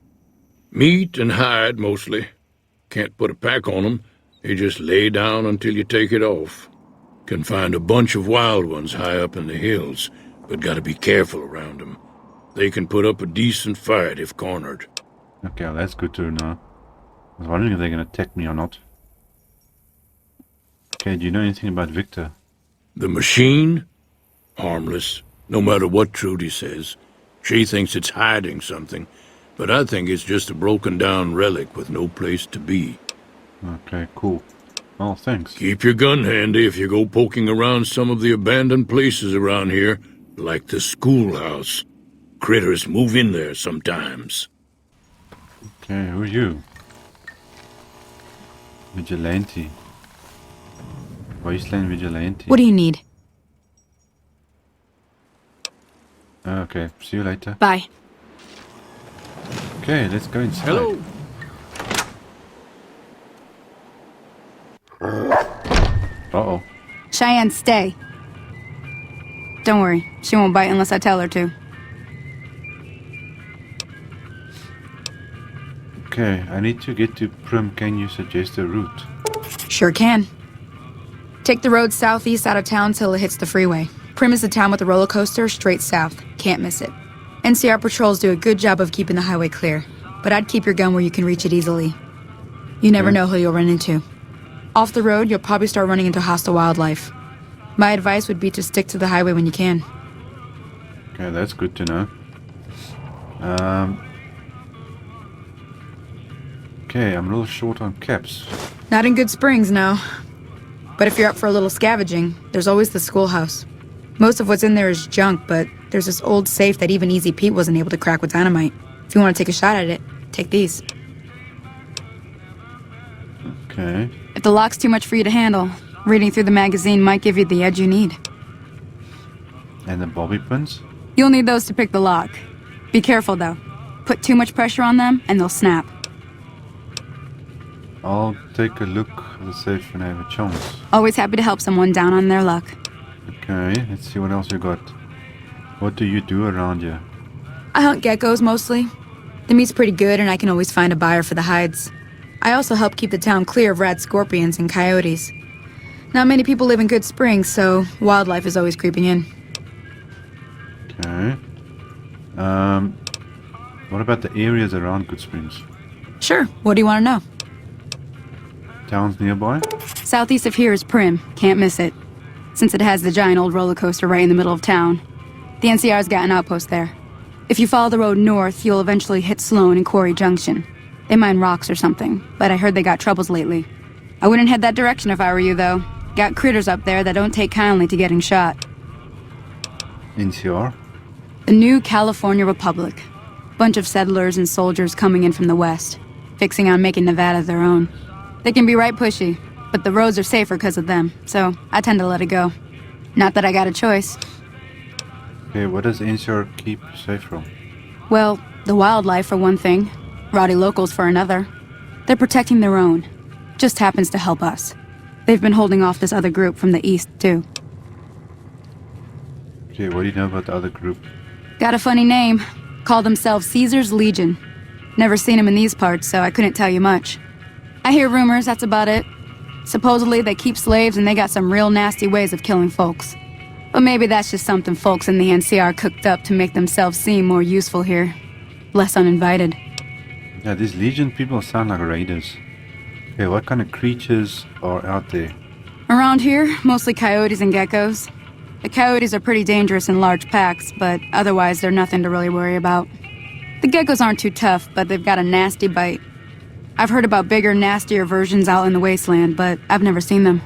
Speaker 11: Meat and hide, mostly. Can't put a pack on them. They just lay down until you take it off. Can find a bunch of wild ones high up in the hills, but gotta be careful around them. They can put up a decent fight if cornered.
Speaker 1: Okay, well, that's good to know. I was wondering if they're going to attack me or not. Okay, do you know anything about Victor?
Speaker 11: The machine? Harmless, no matter what Trudy says. She thinks it's hiding something, but I think it's just a broken-down relic with no place to be.
Speaker 1: Okay, cool. Well, thanks.
Speaker 11: Keep your gun handy if you go poking around some of the abandoned places around here, like the schoolhouse. Critters move in there sometimes.
Speaker 1: Okay, who are you? Vigilante. Wasteland Vigilante.
Speaker 12: What do you need?
Speaker 1: Okay, see you later.
Speaker 12: Bye.
Speaker 1: Okay, let's go inside.
Speaker 11: Hello.
Speaker 1: Uh-oh.
Speaker 12: Cheyenne, stay. Don't worry, she won't bite unless I tell her to.
Speaker 1: Okay, I need to get to Prim. Can you suggest a route?
Speaker 12: Sure can. Take the road southeast out of town till it hits the freeway. Prim is the town with the roller coaster straight south. Can't miss it. NCR patrols do a good job of keeping the highway clear, but I'd keep your gun where you can reach it easily. You never know who you'll run into. Off the road, you'll probably start running into hostile wildlife. My advice would be to stick to the highway when you can.
Speaker 1: Okay, that's good to know. Okay, I'm a little short on caps.
Speaker 12: Not in Good Springs, no. But if you're up for a little scavenging, there's always the schoolhouse. Most of what's in there is junk, but there's this old safe that even Easy Pete wasn't able to crack with dynamite. If you want to take a shot at it, take these.
Speaker 1: Okay.
Speaker 12: If the lock's too much for you to handle, reading through the magazine might give you the edge you need.
Speaker 1: And the bobby pins?
Speaker 12: You'll need those to pick the lock. Be careful, though. Put too much pressure on them, and they'll snap.
Speaker 1: I'll take a look at the safe when I have a chance.
Speaker 12: Always happy to help someone down on their luck.
Speaker 1: Okay, let's see what else you got. What do you do around here?
Speaker 12: I hunt geckos, mostly. The meat's pretty good, and I can always find a buyer for the hides. I also help keep the town clear of rat scorpions and coyotes. Not many people live in Good Springs, so wildlife is always creeping in.
Speaker 1: Okay. What about the areas around Good Springs?
Speaker 12: Sure, what do you want to know?
Speaker 1: towns nearby?
Speaker 12: Southeast of here is Prim. Can't miss it. Since it has the giant old roller coaster right in the middle of town. The NCR's got an outpost there. If you follow the road north, you'll eventually hit Sloan and Quarry Junction. They mine rocks or something, but I heard they got troubles lately. I wouldn't head that direction if I were you, though. Got critters up there that don't take kindly to getting shot.
Speaker 1: NCR?
Speaker 12: The New California Republic. Bunch of settlers and soldiers coming in from the west, fixing on making Nevada their own. They can be right pushy, but the roads are safer because of them, so I tend to let it go. Not that I got a choice.
Speaker 1: Okay, what does NCR keep safe from?
Speaker 12: Well, the wildlife for one thing, rowdy locals for another. They're protecting their own. Just happens to help us. They've been holding off this other group from the east, too.
Speaker 1: Okay, what do you know about the other group?
Speaker 12: Got a funny name. Call themselves Caesar's Legion. Never seen them in these parts, so I couldn't tell you much. I hear rumors, that's about it. Supposedly they keep slaves and they got some real nasty ways of killing folks. But maybe that's just something folks in the NCR cooked up to make themselves seem more useful here. Less uninvited.
Speaker 1: Yeah, these Legion people sound like raiders. Okay, what kind of creatures are out there?
Speaker 12: Around here, mostly coyotes and geckos. The coyotes are pretty dangerous in large packs, but otherwise they're nothing to really worry about. The geckos aren't too tough, but they've got a nasty bite. I've heard about bigger, nastier versions out in the wasteland, but I've never seen them.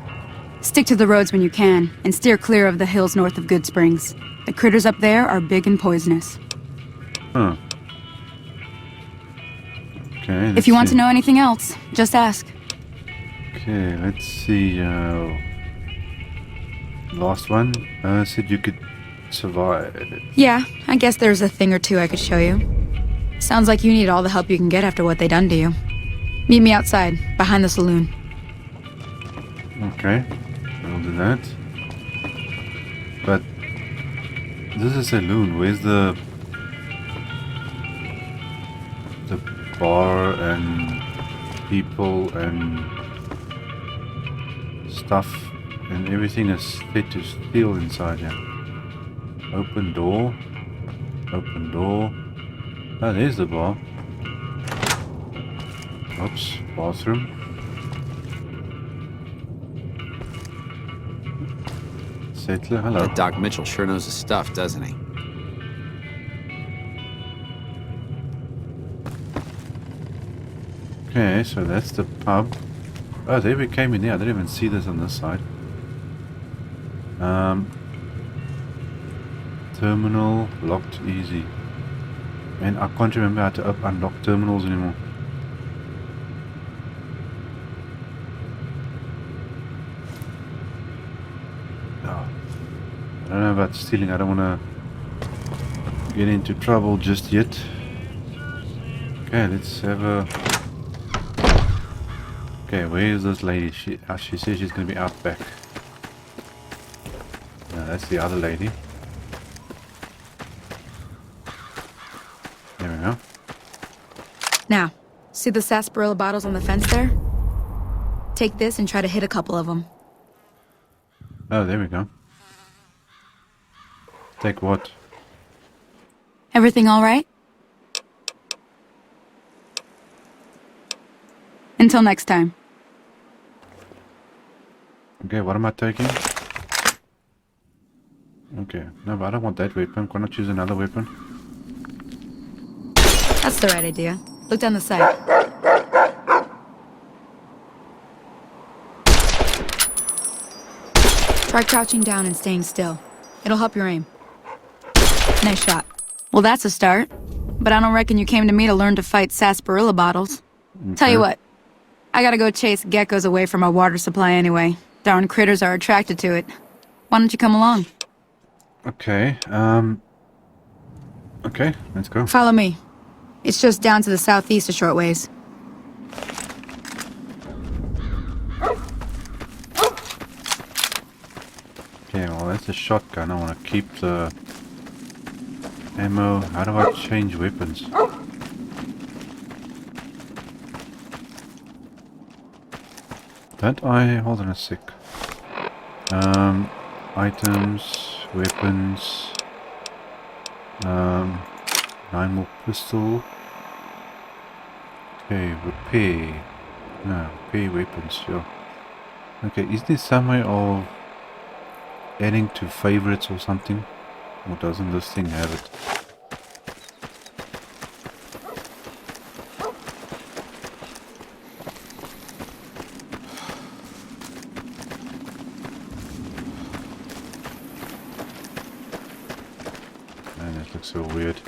Speaker 12: Stick to the roads when you can, and steer clear of the hills north of Good Springs. The critters up there are big and poisonous.
Speaker 1: Huh. Okay,
Speaker 12: if you want to know anything else, just ask.
Speaker 1: Okay, let's see. Last one said you could survive.
Speaker 12: Yeah, I guess there's a thing or two I could show you. Sounds like you need all the help you can get after what they done to you. Meet me outside, behind the saloon.
Speaker 1: Okay, I'll do that. But this is a saloon. Where's the bar and people and stuff and everything is fit to steal inside here? Open door. Open door. Oh, there's the bar. Oops, bathroom. Settler, hello.
Speaker 13: That Doc Mitchell sure knows his stuff, doesn't he?
Speaker 1: Okay, so that's the pub. Oh, there we came in here. I didn't even see this on this side. Terminal locked easy. Man, I can't remember how to unlock terminals anymore. Oh. I don't know about stealing. I don't want to get into trouble just yet. Okay, let's have a... Okay, where is this lady? She says she's going to be out back. No, that's the other lady. There we go.
Speaker 12: Now, see the sarsaparilla bottles on the fence there? Take this and try to hit a couple of them.
Speaker 1: Oh, there we go. Take what?
Speaker 12: Everything all right? Until next time.
Speaker 1: Okay, what am I taking? Okay, no, but I don't want that weapon. Can I choose another weapon?
Speaker 12: That's the right idea. Look down the sight. Try crouching down and staying still. It'll help your aim. Nice shot. Well, that's a start. But I don't reckon you came to me to learn to fight sarsaparilla bottles. Okay. Tell you what. I gotta go chase geckos away from our water supply anyway. Darn critters are attracted to it. Why don't you come along?
Speaker 1: Okay, okay, let's go.
Speaker 12: Follow me. It's just down to the southeast a short ways.
Speaker 1: Okay, well that's a shotgun. I want to keep the ammo. How do I change weapons? Don't I? Hold on a sec. Items, weapons, 9 more pistol. Okay, repair. No, pay weapons, sure. Okay, is there some way of adding to favorites or something? Or doesn't this thing have it? Man, that looks so weird.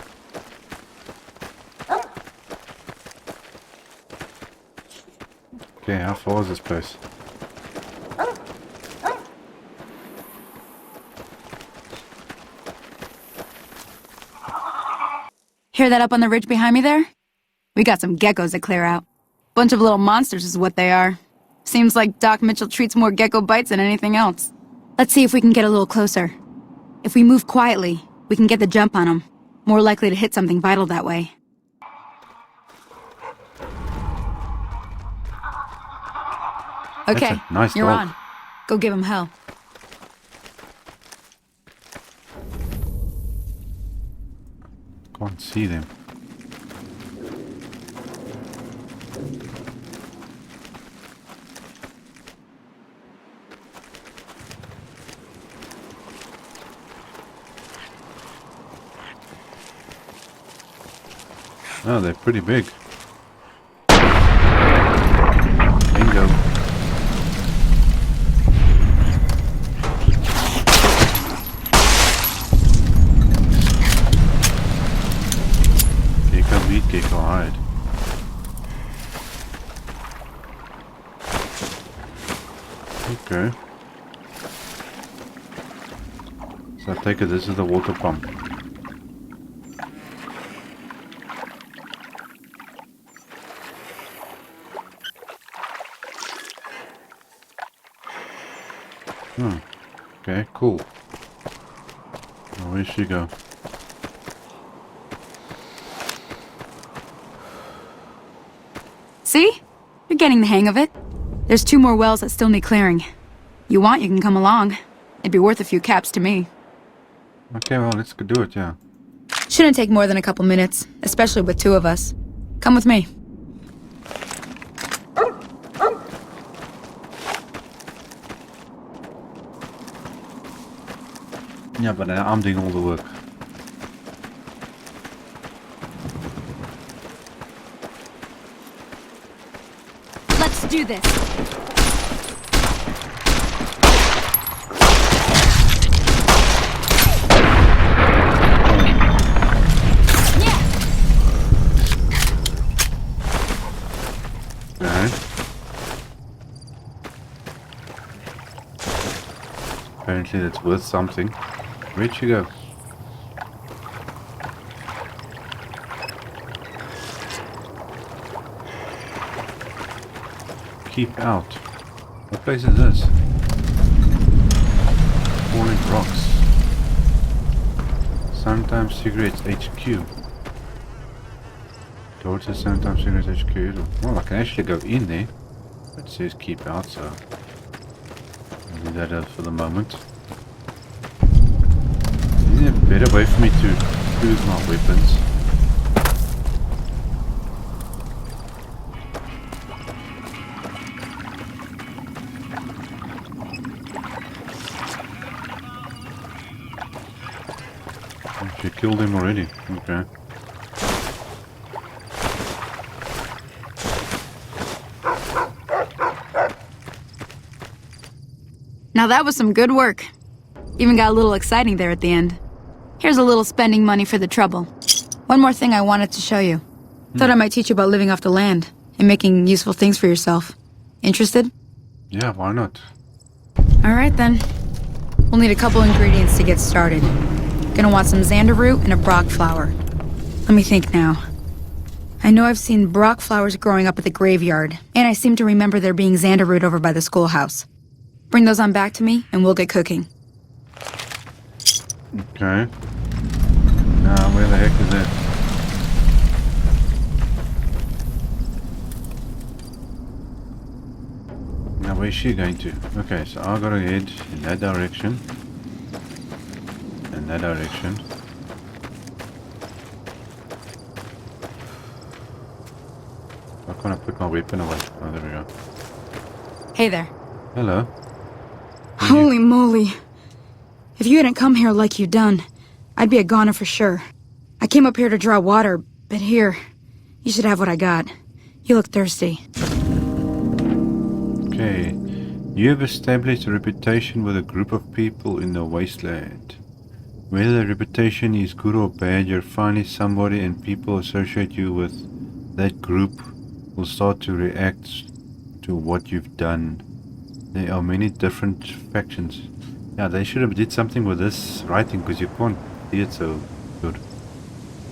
Speaker 1: Okay, how far is this place?
Speaker 12: Hear that up on the ridge behind me there? We got some geckos to clear out. Bunch of little monsters is what they are. Seems like Doc Mitchell treats more gecko bites than anything else. Let's see if we can get a little closer. If we move quietly, we can get the jump on them. More likely to hit something vital that way. Okay,
Speaker 1: nice
Speaker 12: you're
Speaker 1: dog.
Speaker 12: on. Go give him hell.
Speaker 1: Can't see them. Oh, they're pretty big. Bingo. Gecko meat, gecko hide. Okay. So I take it this is the water pump. Okay, cool. Now where'd she go?
Speaker 12: See? You're getting the hang of it. There's 2 more wells that still need clearing. You want, you can come along. It'd be worth a few caps to me.
Speaker 1: Okay, well, let's go do it, yeah.
Speaker 12: Shouldn't take more than a couple minutes, especially with 2 of us. Come with me.
Speaker 1: Yeah, but I'm doing all the work.
Speaker 12: Let's do this.
Speaker 1: Okay. Apparently that's worth something. Where'd she go? Keep out. What place is this? Falling rocks. Sometimes Cigarettes HQ. Door to Sometimes Cigarettes HQ. Well, I can actually go in there. It says keep out, so I'll leave that out for the moment. Isn't there a better way for me to use my weapons? She killed him already. Okay.
Speaker 12: Now that was some good work. Even got a little exciting there at the end. Here's a little spending money for the trouble. One more thing I wanted to show you. Thought I might teach you about living off the land and making useful things for yourself. Interested?
Speaker 1: Yeah, why not?
Speaker 12: Alright then. We'll need a couple ingredients to get started. Gonna want some xander root and a brock flower. Let me think now. I know I've seen brock flowers growing up at the graveyard, and I seem to remember there being xander root over by the schoolhouse. Bring those on back to me, and we'll get cooking.
Speaker 1: Okay. Now, where the heck is it? Now, where's she going to? Okay, so I gotta head in that direction. In that direction. Why can't I put my weapon away? Oh, there we go.
Speaker 12: Hey there.
Speaker 1: Hello.
Speaker 12: Holy moly. If you hadn't come here like you done, I'd be a goner for sure. I came up here to draw water, but here, you should have what I got. You look thirsty.
Speaker 1: Okay. You have established a reputation with a group of people in the wasteland. Whether the reputation is good or bad, you're finally somebody, and people associate you with that group will start to react to what you've done. There are many different factions. Yeah, they should have did something with this writing, because you can't see it so good.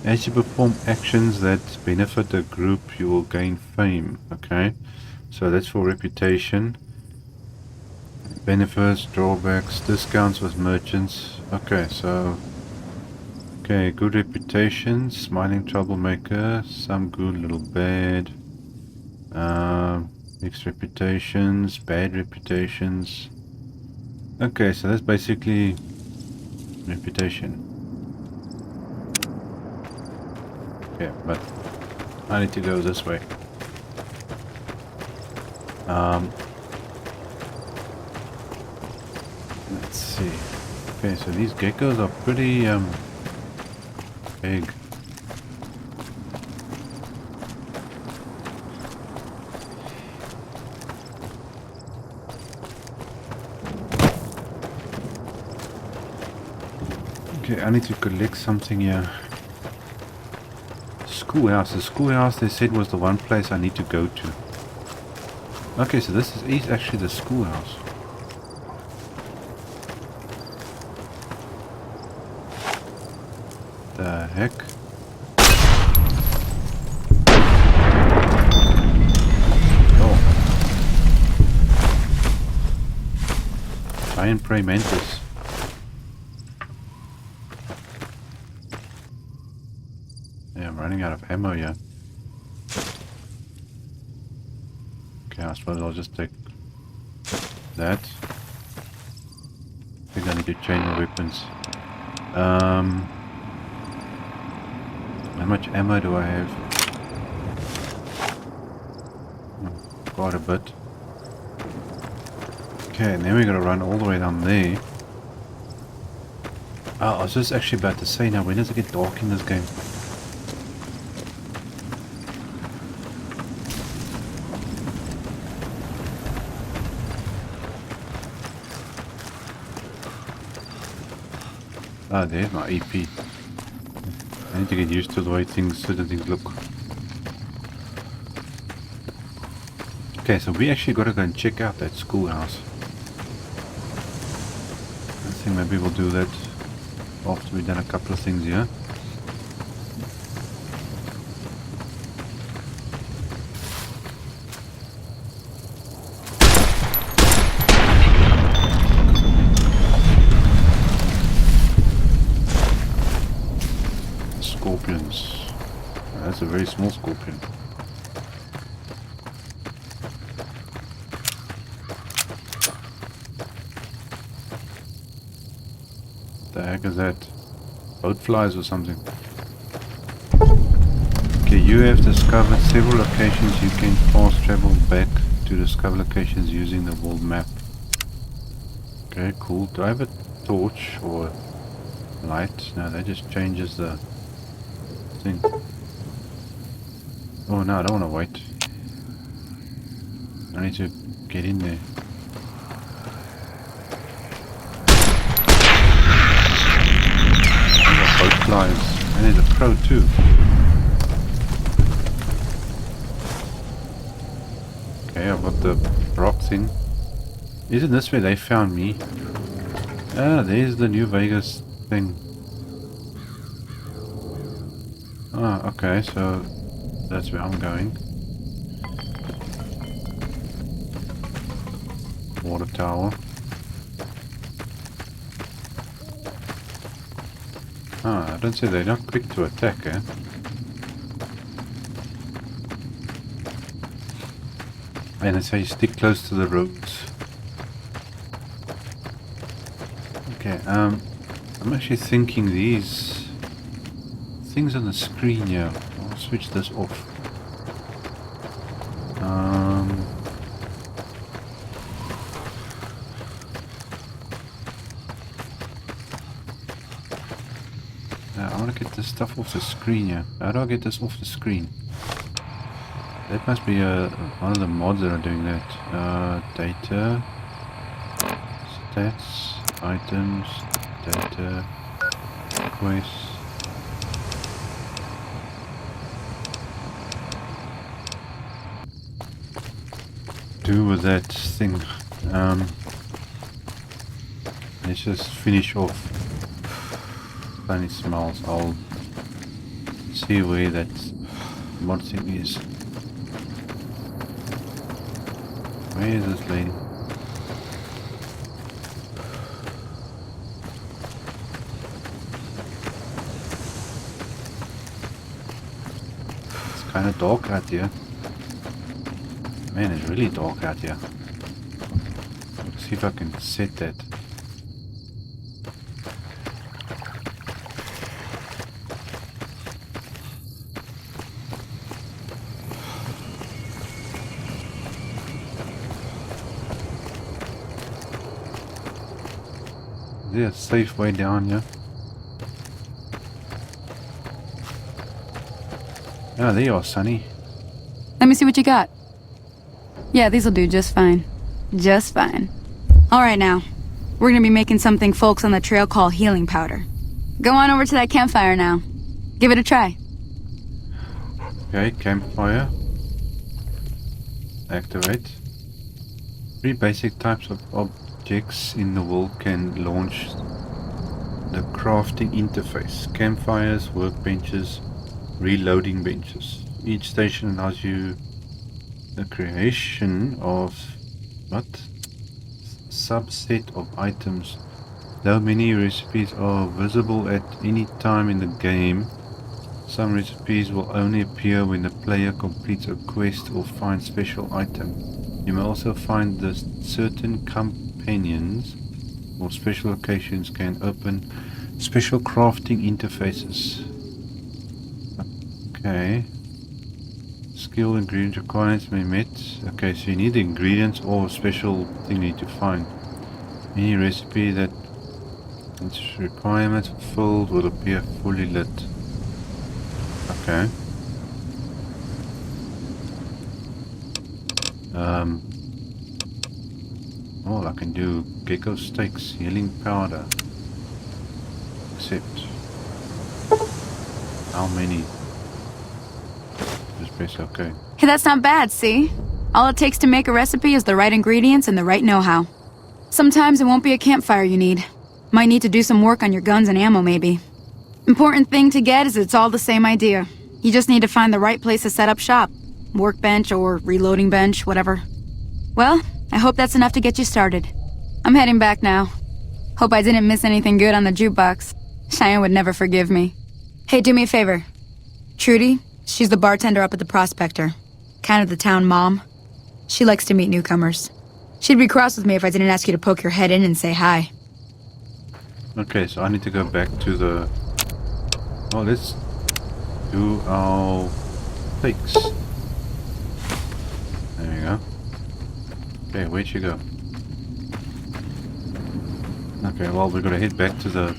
Speaker 1: As you perform actions that benefit the group, you will gain fame. Okay, so that's for reputation. Benefits, drawbacks, discounts with merchants. Okay, so okay, good reputation, smiling troublemaker, some good, little bad. Mixed reputations, bad reputations. Okay, so that's basically reputation. Okay, but I need to go this way. Let's see. Okay, so these geckos are pretty big. Okay, I need to collect something here. Schoolhouse. The schoolhouse they said was the one place I need to go to. Okay, so this is actually the schoolhouse. The heck? Oh. Giant prey mantis. Yeah, I'm running out of ammo here. Okay, I suppose I'll just take that. I think I need to change my weapons. How much ammo do I have? Quite a bit. Okay, and then we're gonna run all the way down there. Oh, I was just actually about to say now, when does it get dark in this game? Ah, there's my EP. I need to get used to the way certain things look. Okay, so we actually gotta go and check out that schoolhouse. I think maybe we'll do that after we've done a couple of things here. Scorpions. That's a very small scorpion. What the heck is that? Boat flies or something. Okay, you have discovered several locations. You can fast travel back to discover locations using the world map. Okay, cool. Do I have a torch or light? No, that just changes the thing. Oh no, I don't want to wait. I need to get in there. I got boat flies. And there's a crow too. Okay, I've got the rock thing. Isn't this where they found me? Ah, there's the New Vegas thing. Ah, okay, so that's where I'm going. Water tower. Ah, I don't say they're not quick to attack, eh? And it's how you stick close to the roads. Okay, I'm actually thinking these things on the screen here. I'll switch this off. this stuff off the screen here? How do I get this off the screen? That must be one of the mods that are doing that. Data, stats, items, data, quests. Do with that thing. Let's just finish off. Funny smells. I'll see where that mod thing is. Where is this lady? It's kind of dark out here. Man, it's really dark out here. Let's see if I can set that. Is there a safe way down here? Ah, there you are, Sonny.
Speaker 12: Let me see what you got. Yeah, these'll do just fine. Just fine. Alright now. We're gonna be making something folks on the trail call healing powder. Go on over to that campfire now. Give it a try.
Speaker 1: Okay, campfire. Activate. 3 basic types of objects in the world can launch the crafting interface. Campfires, workbenches, reloading benches. Each station allows you the creation of subset of items. Though many recipes are visible at any time in the game, some recipes will only appear when the player completes a quest or finds special item. You may also find that certain companions or special occasions can open special crafting interfaces. Okay. Skill ingredient requirements may met. Okay, so you need the ingredients or special thing you need to find. Any recipe that its requirements fulfilled will appear fully lit. Okay. Oh, I can do gecko steaks, healing powder. Accept. How many? Just press OK.
Speaker 12: Hey, that's not bad, see? All it takes to make a recipe is the right ingredients and the right know-how. Sometimes it won't be a campfire you need. Might need to do some work on your guns and ammo, maybe. Important thing to get is it's all the same idea. You just need to find the right place to set up shop. Workbench or reloading bench, whatever. Well, I hope that's enough to get you started. I'm heading back now. Hope I didn't miss anything good on the jukebox. Cheyenne would never forgive me. Hey, do me a favor. Trudy, she's the bartender up at the Prospector. Kind of the town mom. She likes to meet newcomers. She'd be cross with me if I didn't ask you to poke your head in and say hi.
Speaker 1: Okay, so I need to go back to the... Oh, let's do our steaks. There we go. Okay, where'd you go? Okay, well, we're gonna head back to the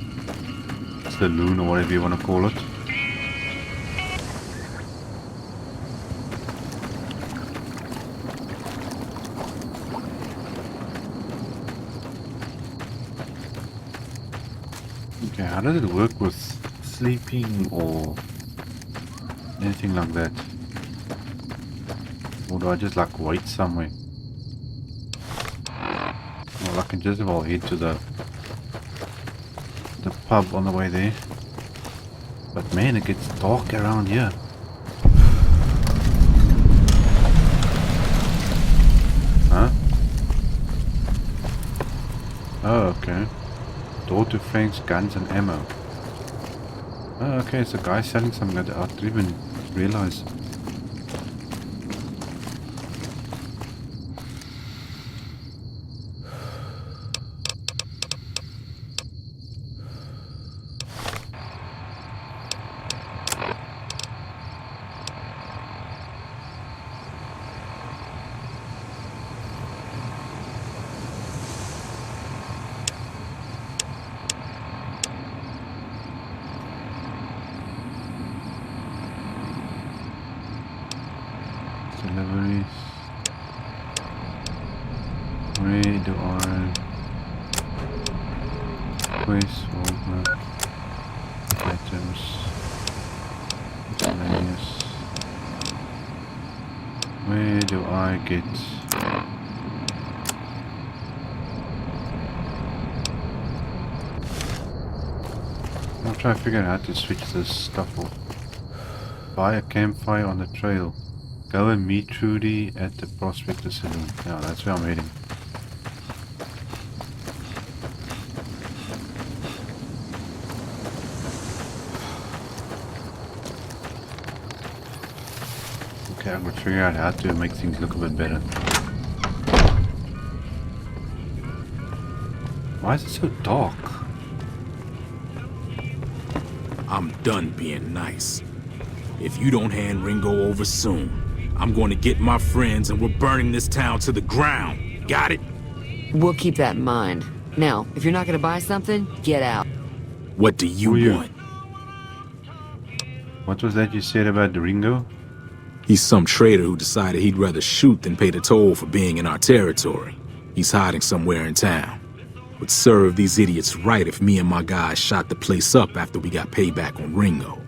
Speaker 1: saloon or whatever you want to call it. Okay, how does it work with sleeping or anything like that? Or do I just like wait somewhere? Well, I can just about head to the pub on the way there. But man, it gets dark around here. Huh? Oh, okay. Door to Frank's guns and ammo. Oh, okay, it's a guy selling something that I didn't even realize. Deliveries. Where do I place all the items? Miscellaneous. Where do I get? I'll try to figure out how to switch this stuff off. Buy a campfire on the trail. Go and meet Trudy at the Prospector Saloon. Yeah, that's where I'm heading. Okay, I'm gonna figure out how to make things look a bit better. Why is it so dark?
Speaker 14: I'm done being nice. If you don't hand Ringo over soon, I'm going to get my friends and we're burning this town to the ground. Got it?
Speaker 15: We'll keep that in mind. Now, if you're not going to buy something, get out.
Speaker 14: What do you want?
Speaker 1: What was that you said about the Ringo?
Speaker 14: He's some traitor who decided he'd rather shoot than pay the toll for being in our territory. He's hiding somewhere in town. Would serve these idiots right if me and my guys shot the place up after we got payback on Ringo.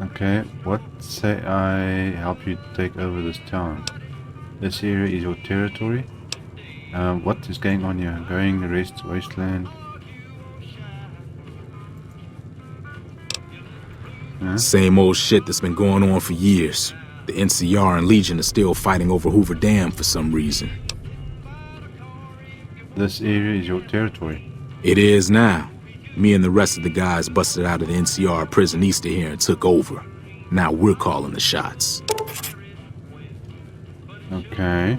Speaker 1: Okay, what say I help you take over this town? This area is your territory. What is going on here? Going the rest wasteland. Huh?
Speaker 14: Same old shit that's been going on for years. The NCR and Legion are still fighting over Hoover Dam for some reason.
Speaker 1: This area is your territory.
Speaker 14: It is now. Me and the rest of the guys busted out of the NCR prison east of here and took over. Now we're calling the shots.
Speaker 1: Okay.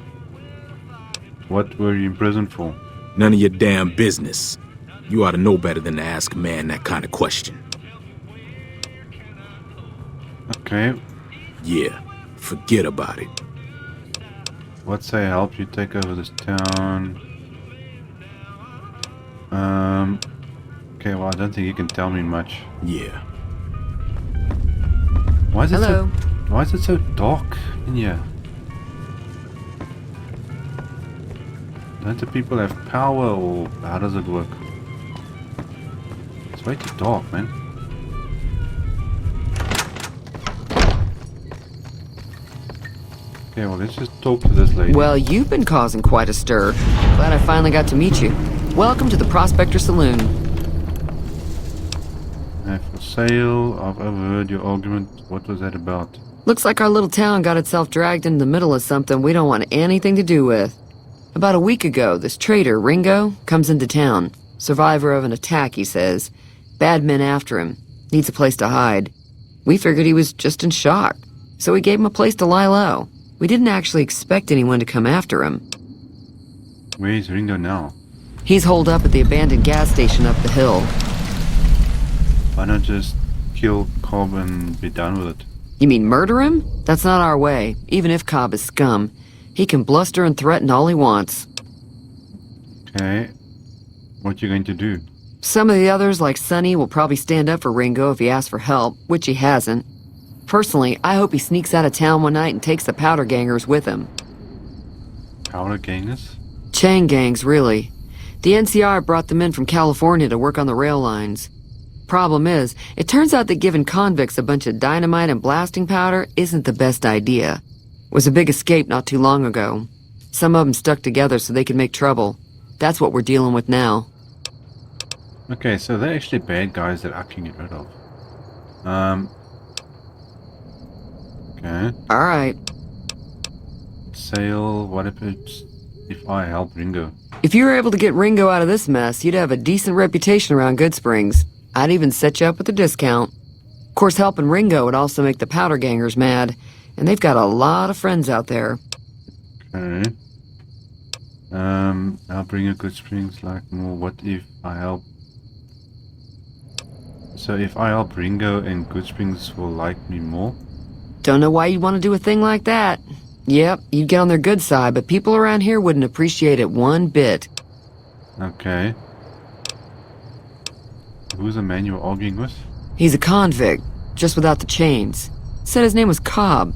Speaker 1: What were you in prison for?
Speaker 14: None of your damn business. You ought to know better than to ask a man that kind of question.
Speaker 1: Okay.
Speaker 14: Yeah, forget about it.
Speaker 1: What say I help you take over this town? Okay, well, I don't think you can tell me much.
Speaker 14: Yeah.
Speaker 1: Why is
Speaker 15: Hello.
Speaker 1: Why is it so dark in here? Don't the people have power, or how does it work? It's way too dark, man. Okay, well, let's just talk to this lady.
Speaker 15: Well, you've been causing quite a stir. Glad I finally got to meet you. Welcome to the Prospector Saloon.
Speaker 1: For sale, I've overheard your argument. What was that about?
Speaker 15: Looks like our little town got itself dragged in the middle of something we don't want anything to do with. About a week ago, this traitor, Ringo, comes into town. Survivor of an attack, he says. Bad men after him. Needs a place to hide. We figured he was just in shock, so we gave him a place to lie low. We didn't actually expect anyone to come after him.
Speaker 1: Where is Ringo now?
Speaker 15: He's holed up at the abandoned gas station up the hill.
Speaker 1: Why not just kill Cobb and be done with it?
Speaker 15: You mean murder him? That's not our way, even if Cobb is scum. He can bluster and threaten all he wants.
Speaker 1: Okay. What you going to do?
Speaker 15: Some of the others, like Sonny, will probably stand up for Ringo if he asks for help, which he hasn't. Personally, I hope he sneaks out of town one night and takes the powder gangers with him.
Speaker 1: Powder gangers?
Speaker 15: Chain gangs, really. The NCR brought them in from California to work on the rail lines. Problem is, it turns out that giving convicts a bunch of dynamite and blasting powder isn't the best idea. Was a big escape not too long ago. Some of them stuck together so they could make trouble. That's what we're dealing with now.
Speaker 1: Okay, so they're actually bad guys that I can get rid of. Okay.
Speaker 15: Alright.
Speaker 1: Sale, what if I help Ringo?
Speaker 15: If you were able to get Ringo out of this mess, you'd have a decent reputation around Good Springs. I'd even set you up with a discount. Of course, helping Ringo would also make the powder gangers mad, and they've got a lot of friends out there.
Speaker 1: Okay. I'll bring you Good Springs like more. What if I help? So if I help Ringo and Good Springs will like me more?
Speaker 15: Don't know why you'd want to do a thing like that. Yep, you'd get on their good side, but people around here wouldn't appreciate it one bit.
Speaker 1: Okay. Who's the man you were arguing with?
Speaker 15: He's a convict, just without the chains. Said his name was Cobb.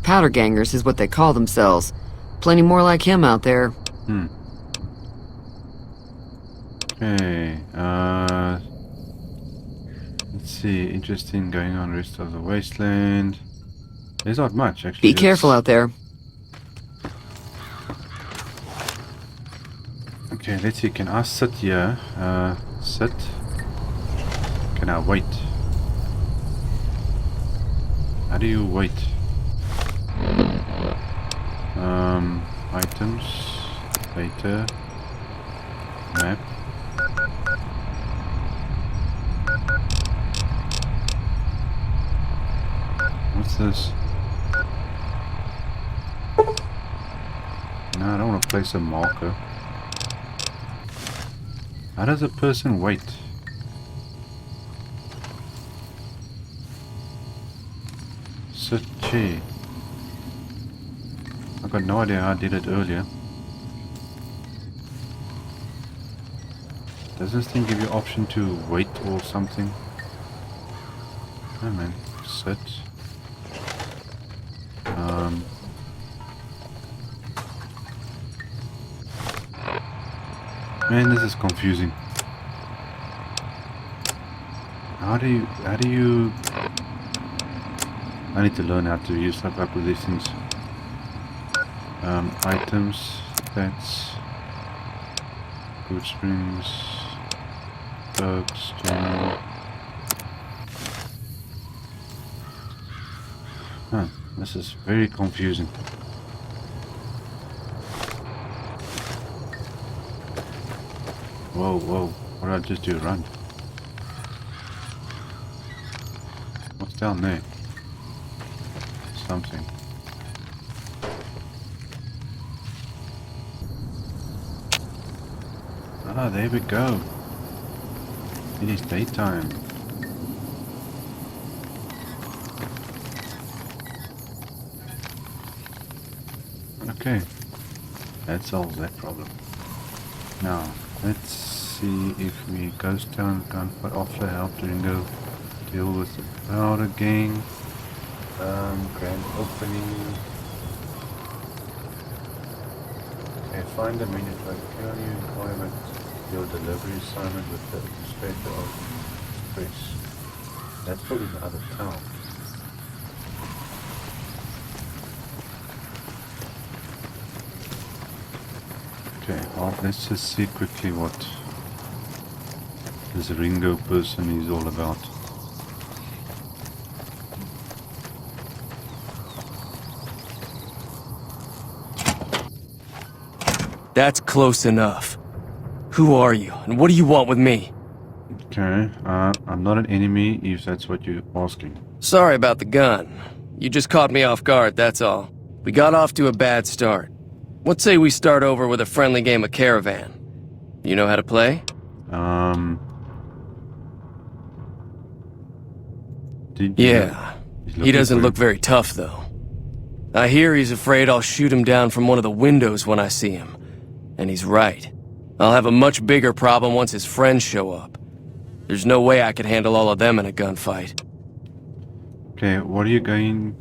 Speaker 15: Powder gangers is what they call themselves. Plenty more like him out there.
Speaker 1: Okay, let's see, interesting going on rest of the wasteland. There's not much, actually.
Speaker 15: Be careful out there.
Speaker 1: Okay, let's see, can I sit here? Sit. Can I wait? How do you wait? Items, data, map. What's this? No, I don't want to place a marker. How does a person wait? Sit chair. I've got no idea how I did it earlier. Does this thing give you option to wait or something? Oh man, sit. Man, this is confusing. How do you... I need to learn how to use stuff up with these things. Items, that's good springs, perks, general. Huh, this is very confusing. Whoa, whoa, what did I just do? Run. What's down there? Something. Ah, there we go. It is daytime. Okay, that solves that problem. Now, let's see if we ghost town, gunfight, offer help to Ringo, deal with the powder gang, grand opening. Okay, find the menu to carry you requirement, your delivery assignment with the inspector of express. That's probably in the other town. Okay, well, let's just see quickly what this Ringo person is all about.
Speaker 16: That's close enough. Who are you, and what do you want with me?
Speaker 1: Okay, I'm not an enemy if that's what you're asking.
Speaker 16: Sorry about the gun. You just caught me off guard, that's all. We got off to a bad start. Let's say we start over with a friendly game of Caravan. You know how to play? Yeah. He doesn't look very tough, though. I hear he's afraid I'll shoot him down from one of the windows when I see him. And he's right. I'll have a much bigger problem once his friends show up. There's no way I could handle all of them in a gunfight.
Speaker 1: Okay, what are you going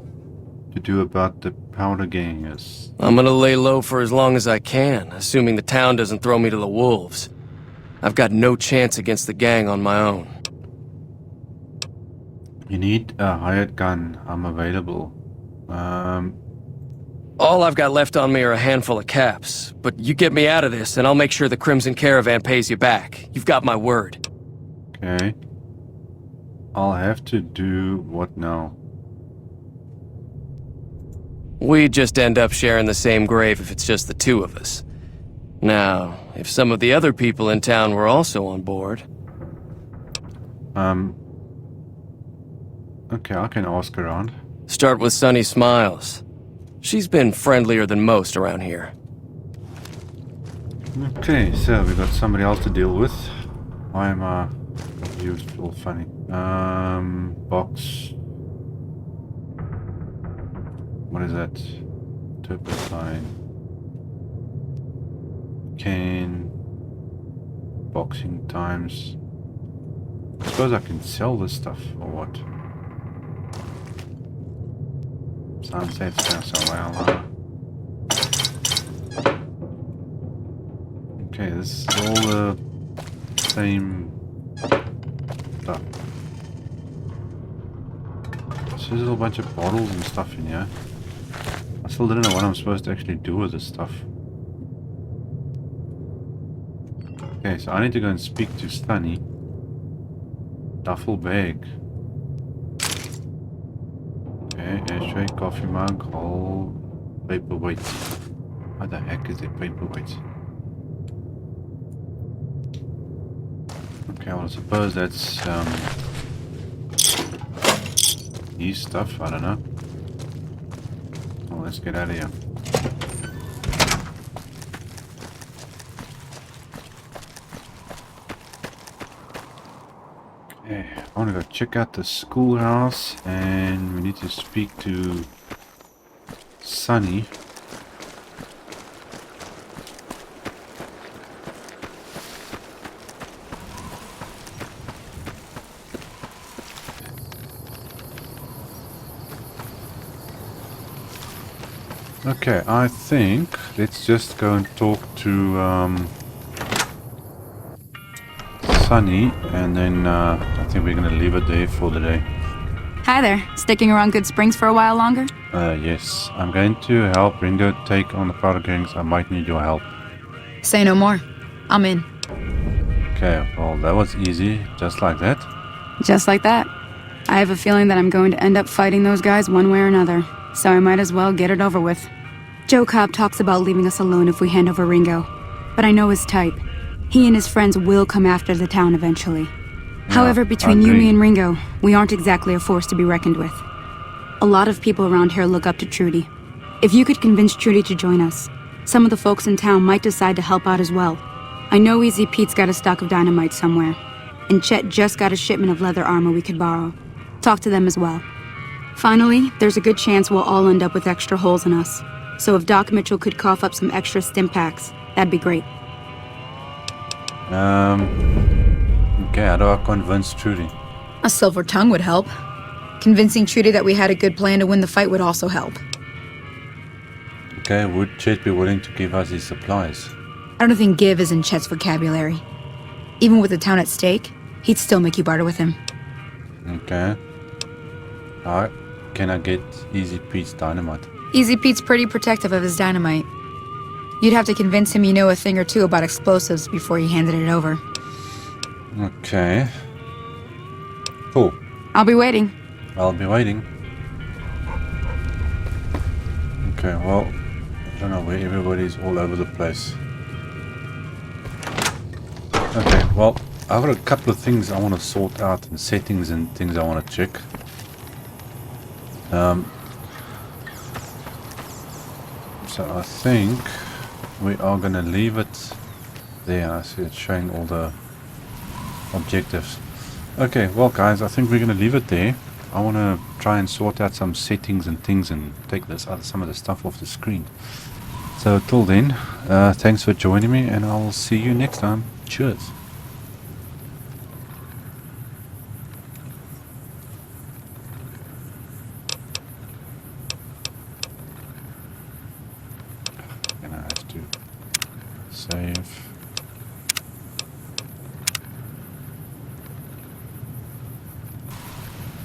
Speaker 1: to do about the powder gangers?
Speaker 16: I'm gonna lay low for as long as I can, assuming the town doesn't throw me to the wolves. I've got no chance against the gang on my own.
Speaker 1: You need a hired gun. I'm available.
Speaker 16: All I've got left on me are a handful of caps, but you get me out of this and I'll make sure the Crimson Caravan pays you back. You've got my word.
Speaker 1: Okay. I'll have to do what now?
Speaker 16: We just end up sharing the same grave if it's just the two of us. Now, if some of the other people in town were also on board...
Speaker 1: Okay, I can ask around.
Speaker 16: Start with Sunny Smiles. She's been friendlier than most around here.
Speaker 1: Okay, so we got somebody else to deal with. Why am I confused? All funny. Box. What is that? Turpentine. Cane. Boxing times. I suppose I can sell this stuff or what? Sunset's going so well, huh? Okay, this is all the same stuff. So there's a whole bunch of bottles and stuff in here. I still don't know what I'm supposed to actually do with this stuff. Okay, so I need to go and speak to Sunny. Duffel bag. Okay, ashtray, coffee mug, whole paperweight. What the heck is a paperweight? Okay, well I suppose that's these stuff, I don't know. Well, let's get out of here. Okay, I want to go check out the schoolhouse and we need to speak to Sunny. Okay, I think let's just go and talk to Sunny, and then I think we're gonna leave it there for the day.
Speaker 12: Hi there. Sticking around Good Springs for a while longer?
Speaker 1: Yes, I'm going to help Ringo take on the powder gangs. I might need your help.
Speaker 12: Say no more. I'm in.
Speaker 1: Okay, well that was easy, just like that.
Speaker 12: Just like that. I have a feeling that I'm going to end up fighting those guys one way or another, so I might as well get it over with. Joe Cobb talks about leaving us alone if we hand over Ringo, but I know his type. He and his friends will come after the town eventually. However, between you, me, and Ringo, we aren't exactly a force to be reckoned with. A lot of people around here look up to Trudy. If you could convince Trudy to join us, some of the folks in town might decide to help out as well. I know Easy Pete's got a stock of dynamite somewhere, and Chet just got a shipment of leather armor we could borrow. Talk to them as well. Finally, there's a good chance we'll all end up with extra holes in us. So if Doc Mitchell could cough up some extra stim packs, that'd be great.
Speaker 1: Okay, how do I convince Trudy?
Speaker 12: A silver tongue would help. Convincing Trudy that we had a good plan to win the fight would also help.
Speaker 1: Okay, would Chet be willing to give us his supplies?
Speaker 12: I don't think give is in Chet's vocabulary. Even with the town at stake, he'd still make you barter with him.
Speaker 1: Okay. Alright, can I get Easy Pete's dynamite?
Speaker 12: Easy Pete's pretty protective of his dynamite. You'd have to convince him you know a thing or two about explosives before you handed it over.
Speaker 1: Okay. Cool.
Speaker 12: I'll be waiting.
Speaker 1: I'll be waiting. Okay, well, I don't know where everybody's all over the place. Okay, well, I've got a couple of things I want to sort out and settings and things I want to check. So I think we are going to leave it there. I see it's showing all the objectives. Okay, well guys, I think we're going to leave it there. I want to try and sort out some settings and things and take some of the stuff off the screen. So till then, thanks for joining me and I'll see you next time. Cheers. Gonna have to save.